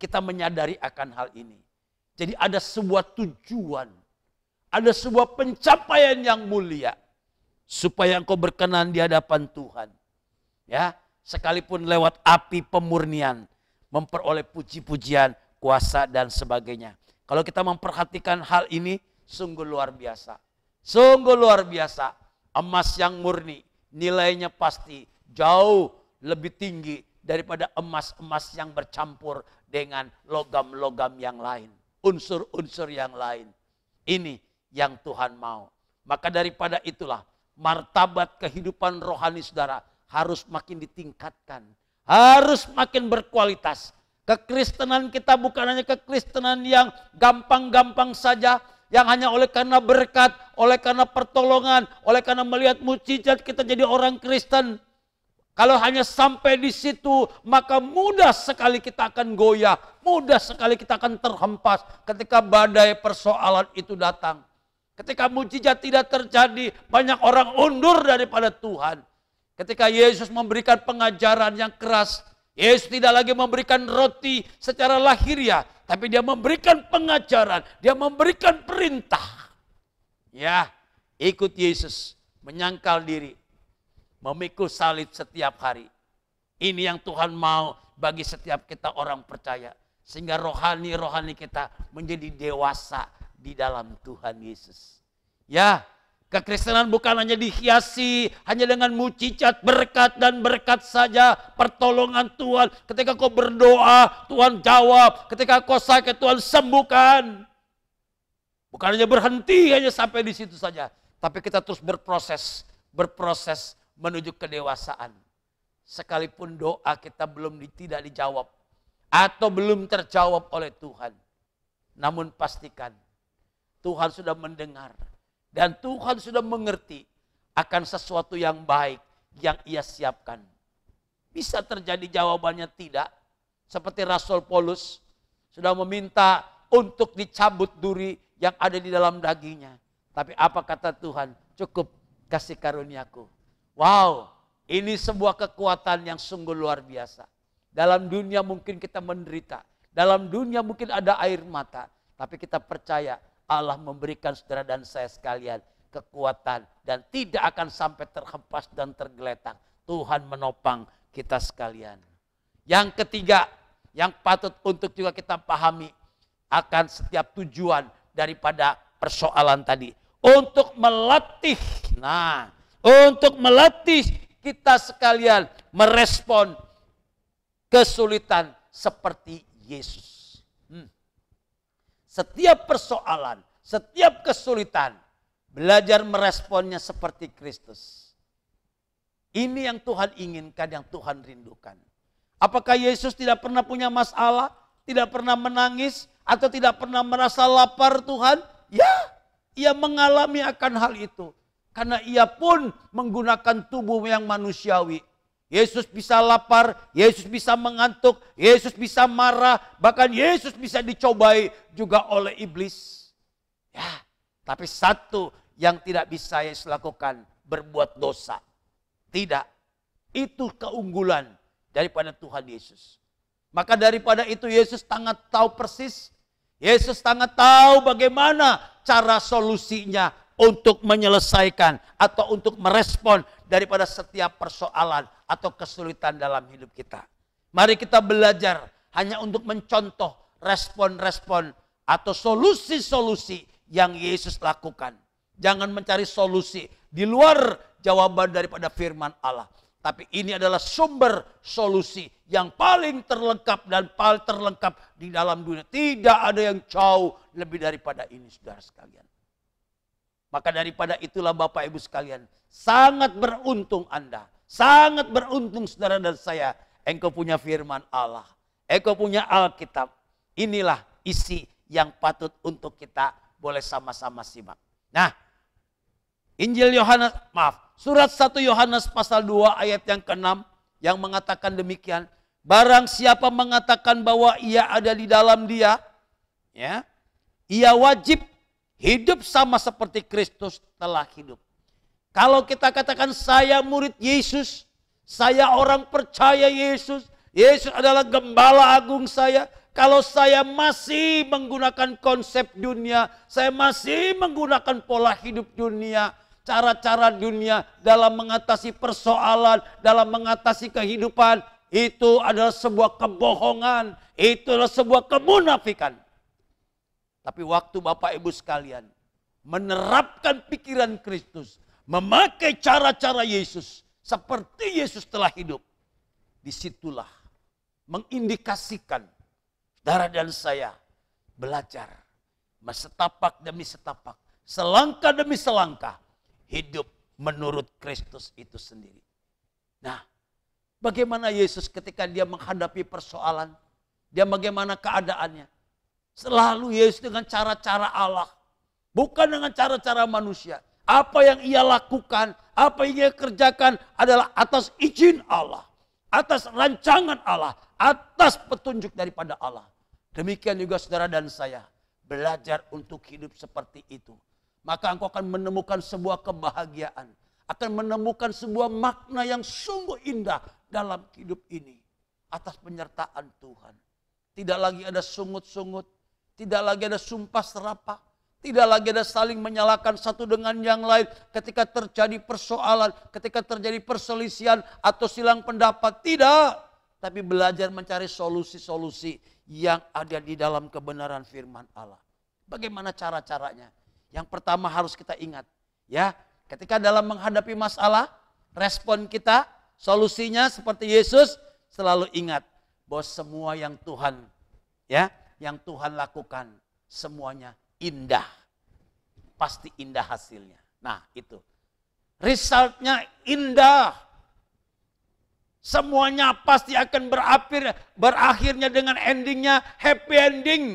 kita menyadari akan hal ini. Jadi ada sebuah tujuan. Ada sebuah pencapaian yang mulia. Supaya engkau berkenan di hadapan Tuhan. Ya, sekalipun lewat api pemurnian. Memperoleh puji-pujian, kuasa dan sebagainya. Kalau kita memperhatikan hal ini, sungguh luar biasa. Sungguh luar biasa. Emas yang murni, nilainya pasti jauh lebih tinggi daripada emas-emas yang bercampur dengan logam-logam yang lain. Unsur-unsur yang lain. Ini yang Tuhan mau. Maka daripada itulah, martabat kehidupan rohani saudara harus makin ditingkatkan. Harus makin berkualitas. Kekristenan kita bukan hanya kekristenan yang gampang-gampang saja. Yang hanya oleh karena berkat, oleh karena pertolongan, oleh karena melihat mukjizat kita jadi orang Kristen. Kalau hanya sampai di situ, maka mudah sekali kita akan goyah. Mudah sekali kita akan terhempas ketika badai persoalan itu datang. Ketika mukjizat tidak terjadi, banyak orang undur daripada Tuhan. Ketika Yesus memberikan pengajaran yang keras, Yesus tidak lagi memberikan roti secara lahiriah, tapi dia memberikan pengajaran, dia memberikan perintah. Ya, ikut Yesus, menyangkal diri, memikul salib setiap hari. Ini yang Tuhan mau bagi setiap kita orang percaya. Sehingga rohani kita menjadi dewasa di dalam Tuhan Yesus. Ya, kekristenan bukan hanya dihiasi hanya dengan mukjizat, berkat dan berkat saja, pertolongan Tuhan. Ketika kau berdoa, Tuhan jawab. Ketika kau sakit, Tuhan sembuhkan. Bukan hanya berhenti hanya sampai di situ saja, tapi kita terus berproses menuju kedewasaan. Sekalipun doa kita tidak dijawab atau belum terjawab oleh Tuhan, namun pastikan Tuhan sudah mendengar. Dan Tuhan sudah mengerti akan sesuatu yang baik yang Ia siapkan. Bisa terjadi jawabannya tidak. Seperti Rasul Paulus sudah meminta untuk dicabut duri yang ada di dalam dagingnya. Tapi apa kata Tuhan? Cukup kasih karuniaku. Wow, ini sebuah kekuatan yang sungguh luar biasa. Dalam dunia mungkin kita menderita. Dalam dunia mungkin ada air mata. Tapi kita percaya Allah memberikan saudara dan saya sekalian kekuatan dan tidak akan sampai terhempas dan tergeletak. Tuhan menopang kita sekalian. Yang ketiga, yang patut untuk juga kita pahami akan setiap tujuan daripada persoalan tadi. Untuk melatih, untuk melatih kita sekalian merespon kesulitan seperti Yesus. Setiap persoalan, setiap kesulitan, belajar meresponnya seperti Kristus. Ini yang Tuhan inginkan, yang Tuhan rindukan. Apakah Yesus tidak pernah punya masalah, tidak pernah menangis, atau tidak pernah merasa lapar Tuhan? Ya, ia mengalami akan hal itu. Karena ia pun menggunakan tubuh yang manusiawi. Yesus bisa lapar, Yesus bisa mengantuk, Yesus bisa marah, bahkan Yesus bisa dicobai juga oleh iblis. Ya, tapi satu yang tidak bisa Yesus lakukan, berbuat dosa. Tidak, itu keunggulan daripada Tuhan Yesus. Maka daripada itu Yesus sangat tahu persis. Yesus sangat tahu bagaimana cara solusinya untuk menyelesaikan atau untuk merespon daripada setiap persoalan atau kesulitan dalam hidup kita. Mari kita belajar hanya untuk mencontoh respon-respon atau solusi-solusi yang Yesus lakukan. Jangan mencari solusi di luar jawaban daripada firman Allah. Tapi ini adalah sumber solusi yang paling terlengkap dan paling terlengkap di dalam dunia. Tidak ada yang jauh lebih daripada ini, saudara sekalian. Maka daripada itulah Bapak Ibu sekalian, sangat beruntung Anda. Sangat beruntung saudara dan saya. Engkau punya firman Allah. Engkau punya Alkitab. Inilah isi yang patut untuk kita boleh sama-sama simak. Nah, Surat 1 Yohanes pasal 2 ayat yang ke-6 yang mengatakan demikian. Barang siapa mengatakan bahwa ia ada di dalam dia, ya, ia wajib hidup sama seperti Kristus telah hidup. Kalau kita katakan saya murid Yesus, saya orang percaya Yesus, Yesus adalah gembala agung saya. Kalau saya masih menggunakan konsep dunia, saya masih menggunakan pola hidup dunia, cara-cara dunia dalam mengatasi persoalan, dalam mengatasi kehidupan, itu adalah sebuah kebohongan, itu adalah sebuah kemunafikan. Tapi waktu Bapak Ibu sekalian menerapkan pikiran Kristus, memakai cara-cara Yesus seperti Yesus telah hidup, disitulah mengindikasikan saudara dan saya belajar setapak demi setapak, selangkah demi selangkah hidup menurut Kristus itu sendiri. Nah, bagaimana Yesus ketika dia menghadapi persoalan, dia bagaimana keadaannya? Selalu Yesus dengan cara-cara Allah, bukan dengan cara-cara manusia. Apa yang ia lakukan, apa yang ia kerjakan adalah atas izin Allah, atas rancangan Allah, atas petunjuk daripada Allah. Demikian juga saudara dan saya belajar untuk hidup seperti itu. Maka engkau akan menemukan sebuah kebahagiaan, akan menemukan sebuah makna yang sungguh indah dalam hidup ini atas penyertaan Tuhan. Tidak lagi ada sungut-sungut, tidak lagi ada sumpah serapah, tidak lagi ada saling menyalahkan satu dengan yang lain ketika terjadi persoalan, ketika terjadi perselisihan atau silang pendapat. Tidak, tapi belajar mencari solusi-solusi yang ada di dalam kebenaran firman Allah. Bagaimana cara-caranya? Yang pertama harus kita ingat, ya, ketika dalam menghadapi masalah, respon kita, solusinya seperti Yesus, selalu ingat bahwa semua yang Tuhan, ya, yang Tuhan lakukan, semuanya indah. Pasti indah hasilnya. Nah, itu. Resultnya indah. Semuanya pasti akan berakhirnya dengan endingnya happy ending.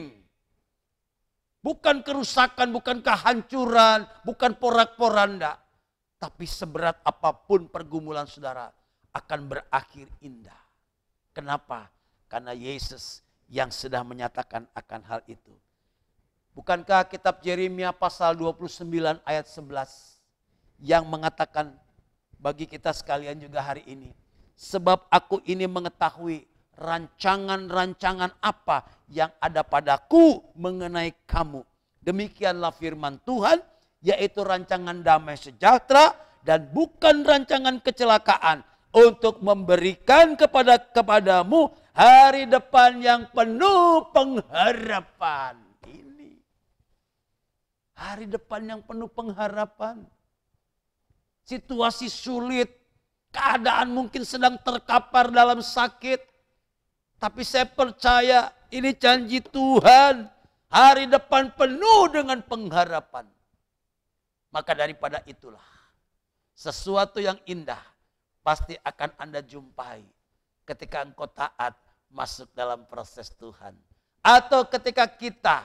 Bukan kerusakan, bukan kehancuran, bukan porak-poranda. Tapi seberat apapun pergumulan saudara akan berakhir indah. Kenapa? Karena Yesus yang sudah menyatakan akan hal itu. Bukankah kitab Yeremia pasal 29 ayat 11 yang mengatakan bagi kita sekalian juga hari ini. Sebab aku ini mengetahui rancangan-rancangan apa yang ada padaku mengenai kamu. Demikianlah firman Tuhan, yaitu rancangan damai sejahtera dan bukan rancangan kecelakaan, untuk memberikan kepadamu hari depan yang penuh pengharapan. Ini hari depan yang penuh pengharapan. Situasi sulit, keadaan mungkin sedang terkapar dalam sakit. Tapi saya percaya ini janji Tuhan. Hari depan penuh dengan pengharapan. Maka daripada itulah sesuatu yang indah pasti akan Anda jumpai ketika engkau taat masuk dalam proses Tuhan. Atau ketika kita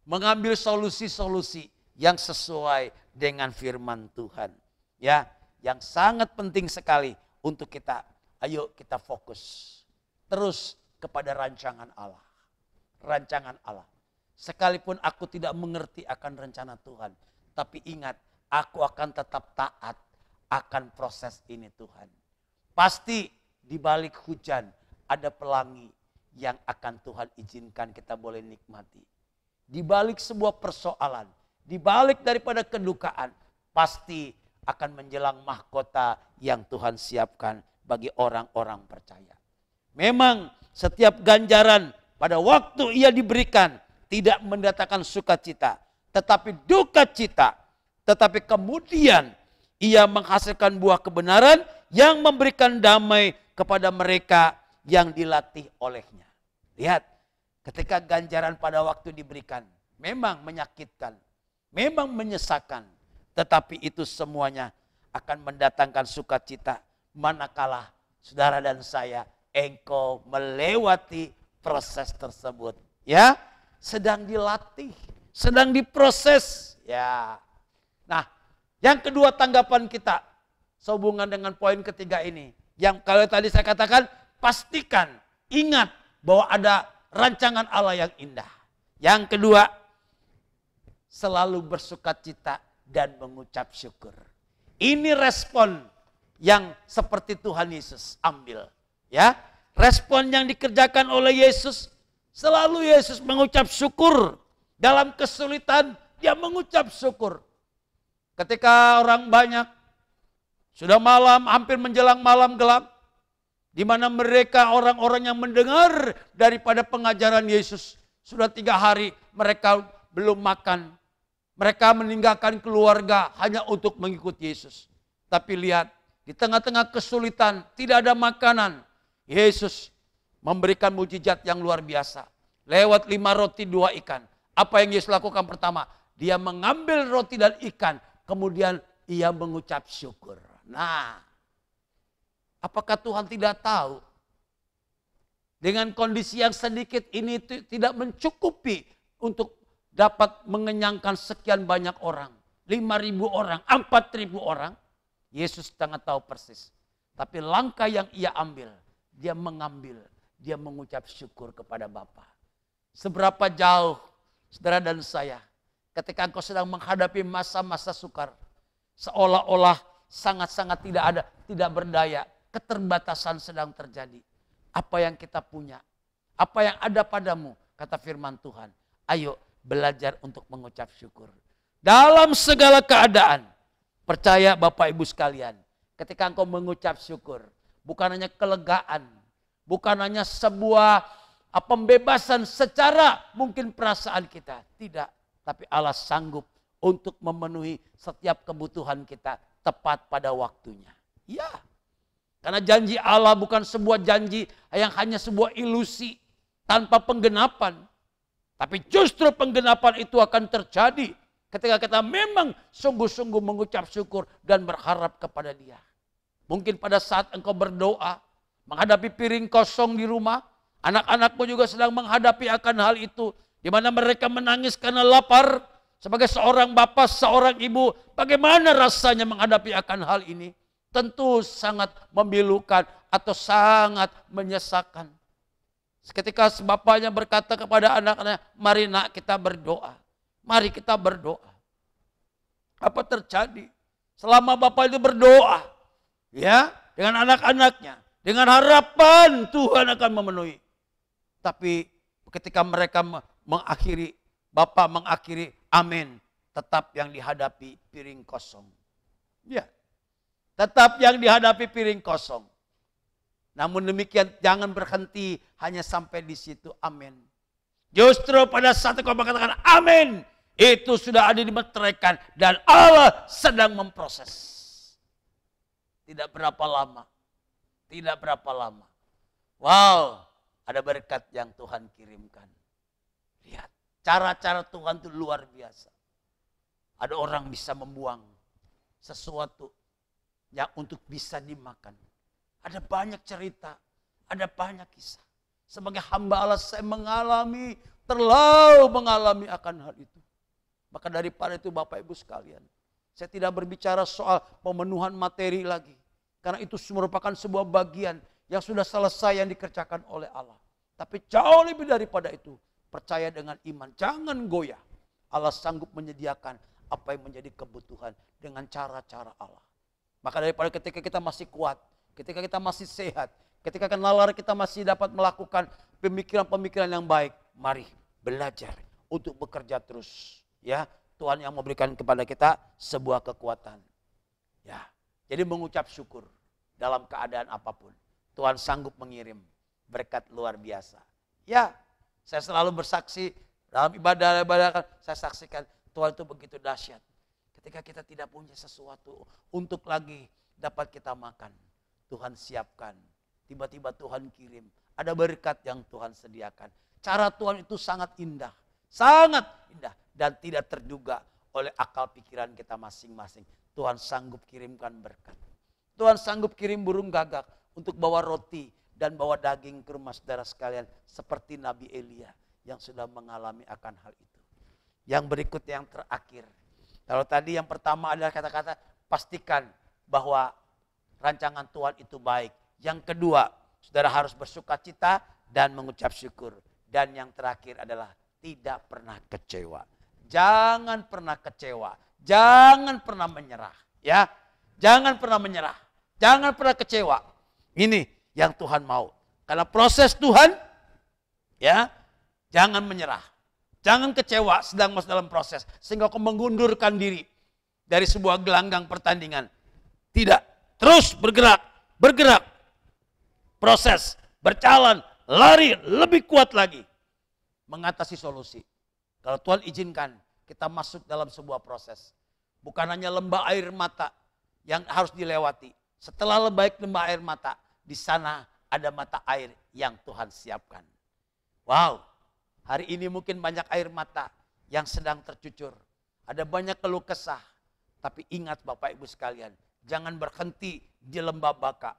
mengambil solusi-solusi yang sesuai dengan firman Tuhan. Ya, yang sangat penting sekali untuk kita, ayo kita fokus terus kepada rancangan Allah. Rancangan Allah. Sekalipun aku tidak mengerti akan rencana Tuhan, tapi ingat, aku akan tetap taat akan proses ini Tuhan. Pasti di balik hujan ada pelangi yang akan Tuhan izinkan kita boleh nikmati. Di balik sebuah persoalan, di balik daripada kedukaan, pasti akan menjelang mahkota yang Tuhan siapkan bagi orang-orang percaya. Memang setiap ganjaran pada waktu ia diberikan tidak mendatangkan sukacita, tetapi duka cita. Tetapi kemudian ia menghasilkan buah kebenaran yang memberikan damai kepada mereka yang dilatih olehnya. Lihat, ketika ganjaran pada waktu diberikan, memang menyakitkan, memang menyesakan, tetapi itu semuanya akan mendatangkan sukacita manakala saudara dan saya engkau melewati proses tersebut. Ya, sedang dilatih, sedang diproses. Ya. Nah, yang kedua tanggapan kita sehubungan dengan poin ketiga ini. Yang kalau tadi saya katakan, pastikan, ingat bahwa ada rancangan Allah yang indah. Yang kedua, selalu bersukacita dan mengucap syukur. Ini respon yang seperti Tuhan Yesus ambil. Ya, respon yang dikerjakan oleh Yesus, selalu Yesus mengucap syukur. Dalam kesulitan, dia mengucap syukur. Ketika orang banyak, sudah malam, hampir menjelang malam gelap, di mana mereka orang-orang yang mendengar daripada pengajaran Yesus, sudah 3 hari mereka belum makan. Mereka meninggalkan keluarga hanya untuk mengikut Yesus. Tapi lihat, di tengah-tengah kesulitan, tidak ada makanan. Yesus memberikan mujizat yang luar biasa. Lewat 5 roti 2 ikan. Apa yang Yesus lakukan pertama? Dia mengambil roti dan ikan. Kemudian ia mengucap syukur. Nah, apakah Tuhan tidak tahu? Dengan kondisi yang sedikit ini tidak mencukupi untuk dapat mengenyangkan sekian banyak orang. 5.000 orang, 4.000 orang. Yesus sangat tahu persis. Tapi langkah yang ia ambil, dia mengambil, dia mengucap syukur kepada Bapa. Seberapa jauh saudara dan saya, ketika engkau sedang menghadapi masa-masa sukar, seolah-olah sangat-sangat tidak berdaya, keterbatasan sedang terjadi. Apa yang kita punya, apa yang ada padamu, kata firman Tuhan, ayo belajar untuk mengucap syukur. Dalam segala keadaan, percaya Bapak Ibu sekalian, ketika engkau mengucap syukur, bukan hanya kelegaan, bukan hanya sebuah pembebasan secara mungkin perasaan kita, tidak. Tapi Allah sanggup untuk memenuhi setiap kebutuhan kita tepat pada waktunya. Ya, karena janji Allah bukan sebuah janji yang hanya sebuah ilusi tanpa penggenapan. Tapi justru penggenapan itu akan terjadi ketika kita memang sungguh-sungguh mengucap syukur dan berharap kepada Dia. Mungkin pada saat engkau berdoa, menghadapi piring kosong di rumah, anak-anakmu juga sedang menghadapi akan hal itu. Di mana mereka menangis karena lapar. Sebagai seorang bapak, seorang ibu, bagaimana rasanya menghadapi akan hal ini? Tentu sangat memilukan atau sangat menyesakan. Ketika bapaknya berkata kepada anak-anaknya, mari nak kita berdoa. Mari kita berdoa. Apa terjadi? Selama bapak itu berdoa, ya, dengan anak-anaknya, dengan harapan Tuhan akan memenuhi. Tapi ketika mereka mengakhiri, bapak mengakhiri, amin, tetap yang dihadapi piring kosong. Ya, tetap yang dihadapi piring kosong. Namun demikian jangan berhenti hanya sampai di situ, amin. Justru pada saat kau mengatakan amin, itu sudah ada dimeteraikan dan Allah sedang memproses. Tidak berapa lama. Tidak berapa lama. Wow, ada berkat yang Tuhan kirimkan. Lihat, cara-cara Tuhan itu luar biasa. Ada orang bisa membuang sesuatu yang untuk bisa dimakan. Ada banyak cerita, ada banyak kisah. Sebagai hamba Allah saya terlalu mengalami akan hal itu. Maka daripada itu Bapak Ibu sekalian, saya tidak berbicara soal pemenuhan materi lagi. Karena itu merupakan sebuah bagian yang sudah selesai yang dikerjakan oleh Allah. Tapi jauh lebih daripada itu, percaya dengan iman, jangan goyah. Allah sanggup menyediakan apa yang menjadi kebutuhan dengan cara-cara Allah. Maka daripada ketika kita masih kuat, ketika kita masih sehat, ketika nalar kita masih dapat melakukan pemikiran-pemikiran yang baik, mari belajar untuk bekerja terus. Ya, Tuhan yang memberikan kepada kita sebuah kekuatan. Ya, jadi mengucap syukur dalam keadaan apapun. Tuhan sanggup mengirim berkat luar biasa. Ya, saya selalu bersaksi dalam ibadah saya saksikan Tuhan itu begitu dahsyat. Ketika kita tidak punya sesuatu untuk lagi dapat kita makan, Tuhan siapkan. Tiba-tiba Tuhan kirim. Ada berkat yang Tuhan sediakan. Cara Tuhan itu sangat indah. Sangat indah. Dan tidak terduga oleh akal pikiran kita masing-masing. Tuhan sanggup kirimkan berkat. Tuhan sanggup kirim burung gagak untuk bawa roti dan bawa daging ke rumah saudara sekalian. Seperti Nabi Elia yang sudah mengalami akan hal itu. Yang berikut yang terakhir. Kalau tadi yang pertama adalah kata-kata pastikan bahwa rancangan Tuhan itu baik. Yang kedua, saudara harus bersukacita dan mengucap syukur. Dan yang terakhir adalah tidak pernah kecewa. Jangan pernah kecewa. Jangan pernah menyerah. Ya, jangan pernah menyerah. Jangan pernah kecewa. Ini yang Tuhan mau. Karena proses Tuhan, ya, jangan menyerah. Jangan kecewa sedang masuk dalam proses. Sehingga kau mengundurkan diri dari sebuah gelanggang pertandingan. Tidak. Terus bergerak. Bergerak. Proses. Berjalan. Lari lebih kuat lagi. Mengatasi solusi. Kalau Tuhan izinkan kita masuk dalam sebuah proses. Bukan hanya lembah air mata yang harus dilewati. Setelah lembah air mata. Di sana ada mata air yang Tuhan siapkan. Wow. Hari ini mungkin banyak air mata yang sedang tercucur. Ada banyak keluh kesah. Tapi ingat Bapak Ibu sekalian. Jangan berhenti di lembah baka.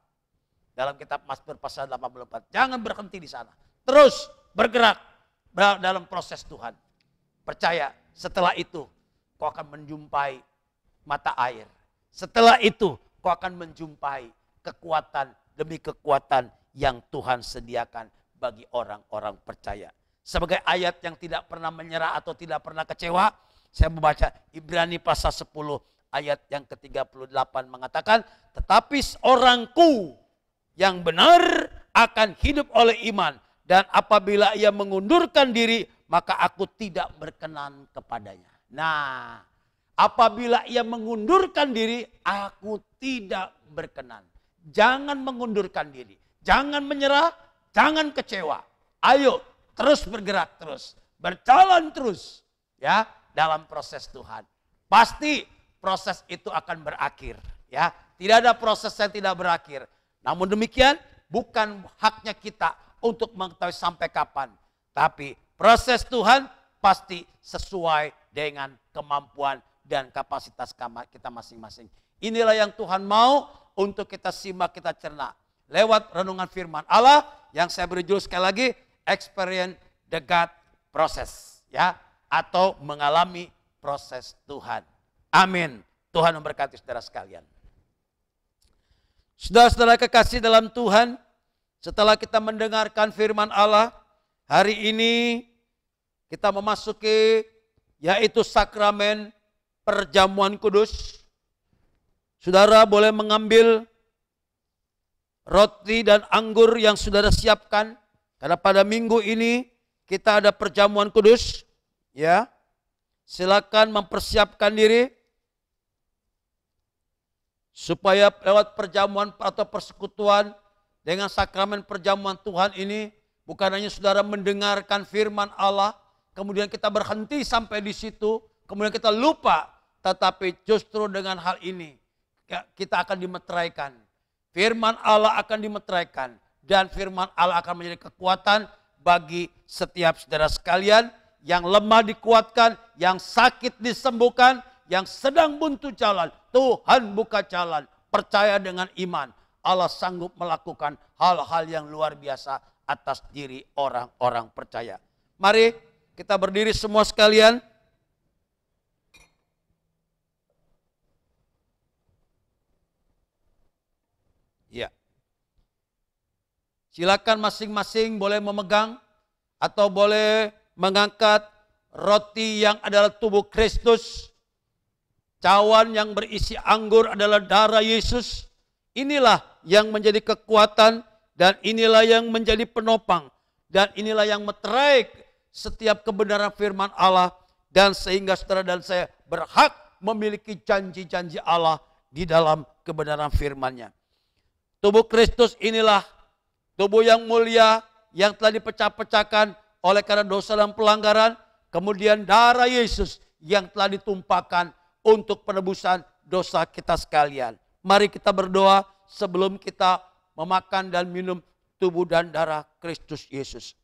Dalam kitab Mazmur pasal 84. Jangan berhenti di sana. Terus bergerak dalam proses Tuhan. Percaya setelah itu kau akan menjumpai mata air. Setelah itu kau akan menjumpai kekuatan demi kekuatan yang Tuhan sediakan bagi orang-orang percaya. Sebagai ayat yang tidak pernah menyerah atau tidak pernah kecewa, saya membaca Ibrani pasal 10 ayat yang ke-38 mengatakan, tetapi orangku yang benar akan hidup oleh iman, dan apabila ia mengundurkan diri, maka aku tidak berkenan kepadanya. Nah, apabila ia mengundurkan diri, aku tidak berkenan. Jangan mengundurkan diri, jangan menyerah, jangan kecewa. Ayo terus bergerak terus, berjalan terus ya dalam proses Tuhan. Pasti proses itu akan berakhir ya. Tidak ada proses yang tidak berakhir. Namun demikian bukan haknya kita untuk mengetahui sampai kapan. Tapi proses Tuhan pasti sesuai dengan kemampuan dan kapasitas kita masing-masing. Inilah yang Tuhan mau untuk kita simak, kita cerna. Lewat renungan firman Allah yang saya beri judul sekali lagi, experience the God process. Ya, atau mengalami proses Tuhan. Amin. Tuhan memberkati saudara sekalian. Saudara-saudara kekasih dalam Tuhan, setelah kita mendengarkan firman Allah, hari ini kita memasuki yaitu sakramen perjamuan kudus. Saudara boleh mengambil roti dan anggur yang saudara siapkan. Karena pada minggu ini kita ada perjamuan kudus. Ya, silakan mempersiapkan diri. Supaya lewat perjamuan atau persekutuan dengan sakramen perjamuan Tuhan ini. Bukan hanya saudara mendengarkan firman Allah. Kemudian kita berhenti sampai di situ. Kemudian kita lupa. Tetapi justru dengan hal ini kita akan dimeteraikan. Firman Allah akan dimeteraikan. Dan firman Allah akan menjadi kekuatan bagi setiap saudara sekalian. Yang lemah dikuatkan, yang sakit disembuhkan, yang sedang buntu jalan. Tuhan buka jalan. Percaya dengan iman. Allah sanggup melakukan hal-hal yang luar biasa atas diri orang-orang percaya. Mari kita berdiri semua sekalian. Ya. Silakan masing-masing boleh memegang atau boleh mengangkat roti yang adalah tubuh Kristus. Cawan yang berisi anggur adalah darah Yesus. Inilah yang menjadi kekuatan dan inilah yang menjadi penopang. Dan inilah yang meterai setiap kebenaran firman Allah. Dan sehingga saudara dan saya berhak memiliki janji-janji Allah di dalam kebenaran firman-Nya. Tubuh Kristus inilah tubuh yang mulia yang telah dipecah-pecahkan oleh karena dosa dan pelanggaran. Kemudian darah Yesus yang telah ditumpahkan untuk penebusan dosa kita sekalian. Mari kita berdoa sebelum kita memakan dan minum tubuh dan darah Kristus Yesus.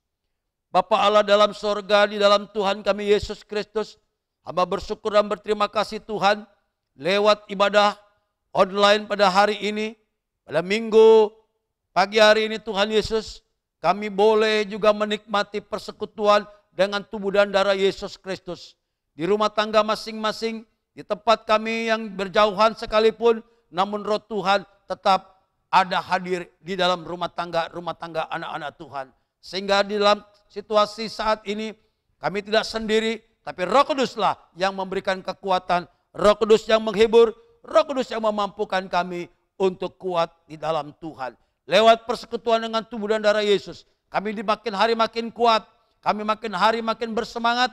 Bapa Allah dalam sorga, di dalam Tuhan kami Yesus Kristus, hamba bersyukur dan berterima kasih Tuhan lewat ibadah online pada hari ini, pada minggu pagi hari ini Tuhan Yesus, kami boleh juga menikmati persekutuan dengan tubuh dan darah Yesus Kristus. Di rumah tangga masing-masing, di tempat kami yang berjauhan sekalipun, namun roh Tuhan tetap ada hadir di dalam rumah tangga anak-anak Tuhan. Sehingga di dalam situasi saat ini, kami tidak sendiri, tapi Roh Kuduslah yang memberikan kekuatan, Roh Kudus yang menghibur, Roh Kudus yang memampukan kami untuk kuat di dalam Tuhan. Lewat persekutuan dengan tubuh dan darah Yesus, kami makin hari makin kuat, kami makin hari makin bersemangat,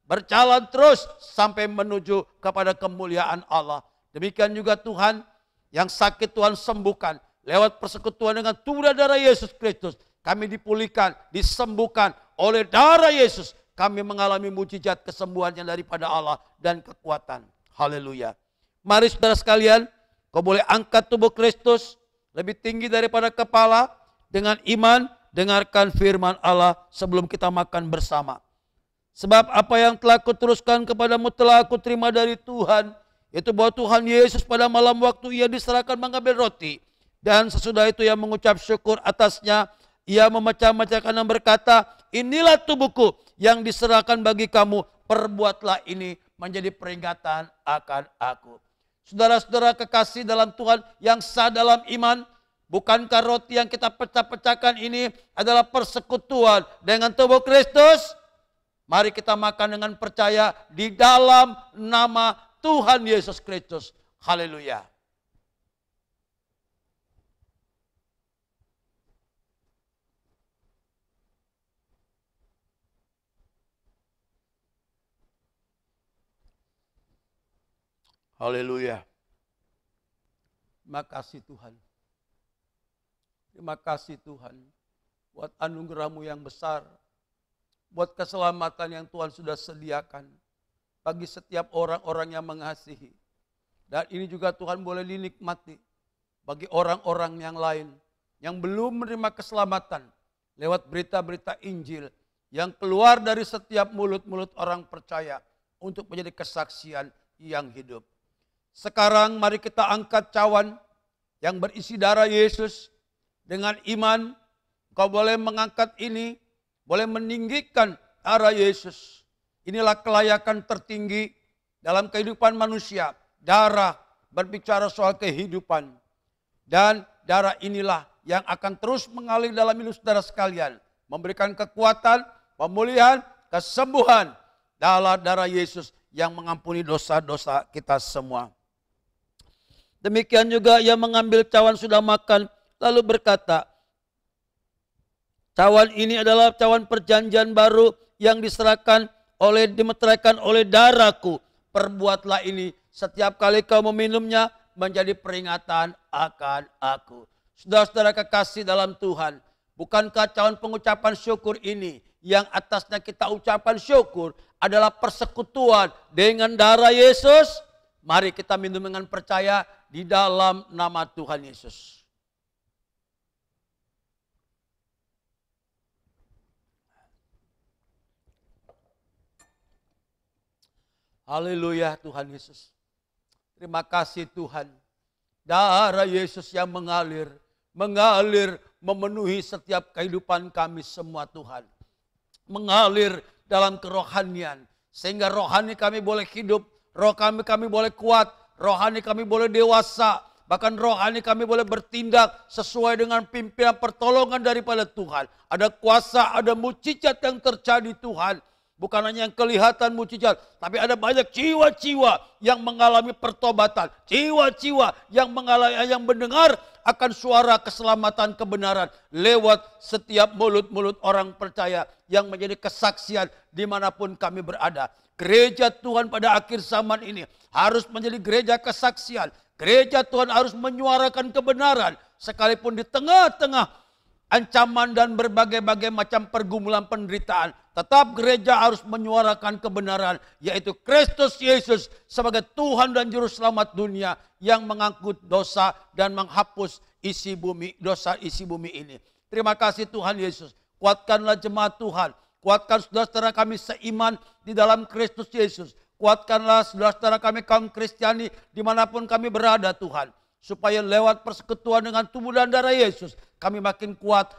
berjalan terus sampai menuju kepada kemuliaan Allah. Demikian juga Tuhan, yang sakit Tuhan sembuhkan. Lewat persekutuan dengan tubuh dan darah Yesus Kristus, kami dipulihkan, disembuhkan oleh darah Yesus. Kami mengalami mujizat kesembuhan yang daripada Allah dan kekuatan. Haleluya. Mari saudara sekalian, kau boleh angkat tubuh Kristus lebih tinggi daripada kepala, dengan iman dengarkan firman Allah sebelum kita makan bersama. Sebab apa yang telah kuteruskan kepadamu telah aku terima dari Tuhan, yaitu bahwa Tuhan Yesus pada malam waktu ia diserahkan mengambil roti, dan sesudah itu ia mengucap syukur atasnya, ia memecah-mecahkan dan berkata, inilah tubuhku yang diserahkan bagi kamu, perbuatlah ini menjadi peringatan akan aku. Saudara-saudara kekasih dalam Tuhan yang sah dalam iman, bukankah roti yang kita pecah-pecahkan ini adalah persekutuan dengan tubuh Kristus? Mari kita makan dengan percaya di dalam nama Tuhan Yesus Kristus. Haleluya. Haleluya. Terima kasih Tuhan. Terima kasih Tuhan buat anugerah-Mu yang besar, buat keselamatan yang Tuhan sudah sediakan bagi setiap orang-orang yang mengasihi. Dan ini juga Tuhan boleh dinikmati bagi orang-orang yang lain yang belum menerima keselamatan lewat berita-berita Injil yang keluar dari setiap mulut-mulut orang percaya untuk menjadi kesaksian yang hidup. Sekarang mari kita angkat cawan yang berisi darah Yesus. Dengan iman, kau boleh mengangkat ini, boleh meninggikan darah Yesus. Inilah kelayakan tertinggi dalam kehidupan manusia. Darah berbicara soal kehidupan. Dan darah inilah yang akan terus mengalir dalam hidup saudara sekalian. Memberikan kekuatan, pemulihan, kesembuhan. Darah Yesus yang mengampuni dosa-dosa kita semua. Demikian juga ia mengambil cawan sudah makan, lalu berkata, cawan ini adalah cawan perjanjian baru yang dimeteraikan oleh darahku. Perbuatlah ini setiap kali kau meminumnya menjadi peringatan akan aku. Saudara-saudara kekasih dalam Tuhan, bukankah cawan pengucapan syukur ini yang atasnya kita ucapan syukur adalah persekutuan dengan darah Yesus? Mari kita minum dengan percaya di dalam nama Tuhan Yesus. Haleluya Tuhan Yesus. Terima kasih Tuhan. Darah Yesus yang mengalir mengalir memenuhi setiap kehidupan kami semua Tuhan. Mengalir dalam kerohanian, sehingga rohani kami boleh hidup, roh kami boleh kuat, rohani kami boleh dewasa, bahkan rohani kami boleh bertindak sesuai dengan pimpinan pertolongan daripada Tuhan. Ada kuasa, ada mukjizat yang terjadi Tuhan. Bukan hanya yang kelihatan mukjizat, tapi ada banyak jiwa-jiwa yang mengalami pertobatan, jiwa-jiwa yang mendengar akan suara keselamatan kebenaran lewat setiap mulut-mulut orang percaya yang menjadi kesaksian dimanapun kami berada. Gereja Tuhan pada akhir zaman ini harus menjadi gereja kesaksian. Gereja Tuhan harus menyuarakan kebenaran sekalipun di tengah-tengah ancaman dan berbagai-bagai macam pergumulan penderitaan. Tetap gereja harus menyuarakan kebenaran, yaitu Kristus Yesus sebagai Tuhan dan Juru Selamat dunia yang mengangkut dosa dan menghapus dosa isi bumi ini. Terima kasih Tuhan Yesus. Kuatkanlah jemaat Tuhan. Kuatkan saudara-saudara kami seiman di dalam Kristus Yesus. Kuatkanlah saudara-saudara kami kaum Kristiani dimanapun kami berada Tuhan. Supaya lewat persekutuan dengan tubuh dan darah Yesus, kami makin kuat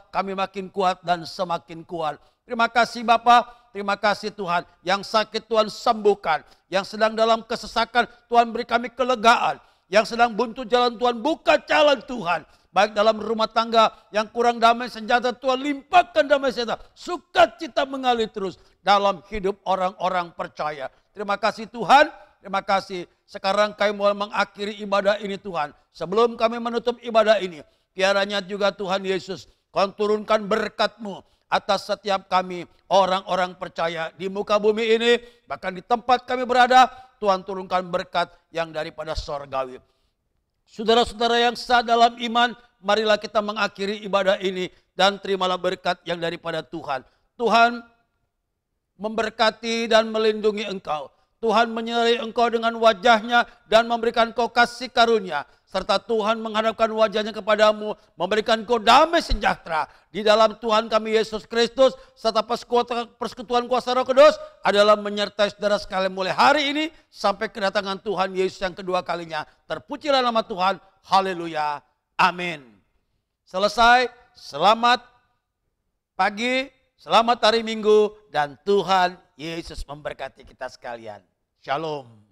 dan semakin kuat. Terima kasih Bapa, terima kasih Tuhan. Yang sakit Tuhan sembuhkan, yang sedang dalam kesesakan Tuhan beri kami kelegaan, yang sedang buntu jalan Tuhan buka jalan Tuhan. Baik dalam rumah tangga yang kurang damai sejahtera Tuhan limpahkan damai sejahtera. Sukacita mengalir terus dalam hidup orang-orang percaya. Terima kasih Tuhan, terima kasih. Sekarang kami mau mengakhiri ibadah ini Tuhan. Sebelum kami menutup ibadah ini, kiranya juga Tuhan Yesus, Kau turunkan berkat-Mu atas setiap kami orang-orang percaya di muka bumi ini, bahkan di tempat kami berada, Tuhan turunkan berkat yang daripada sorgawi. Saudara-saudara yang sah dalam iman, marilah kita mengakhiri ibadah ini dan terimalah berkat yang daripada Tuhan. Tuhan memberkati dan melindungi engkau. Tuhan menyertai engkau dengan wajahnya dan memberikan kau kasih karunia. Serta Tuhan menghadapkan wajahnya kepadamu, memberikan kau damai sejahtera. Di dalam Tuhan kami Yesus Kristus, serta persekutuan kuasa Roh Kudus adalah menyertai saudara sekalian mulai hari ini sampai kedatangan Tuhan Yesus yang kedua kalinya. Terpujilah nama Tuhan. Haleluya. Amin. Selesai. Selamat pagi, selamat hari Minggu, dan Tuhan Yesus memberkati kita sekalian. Shalom.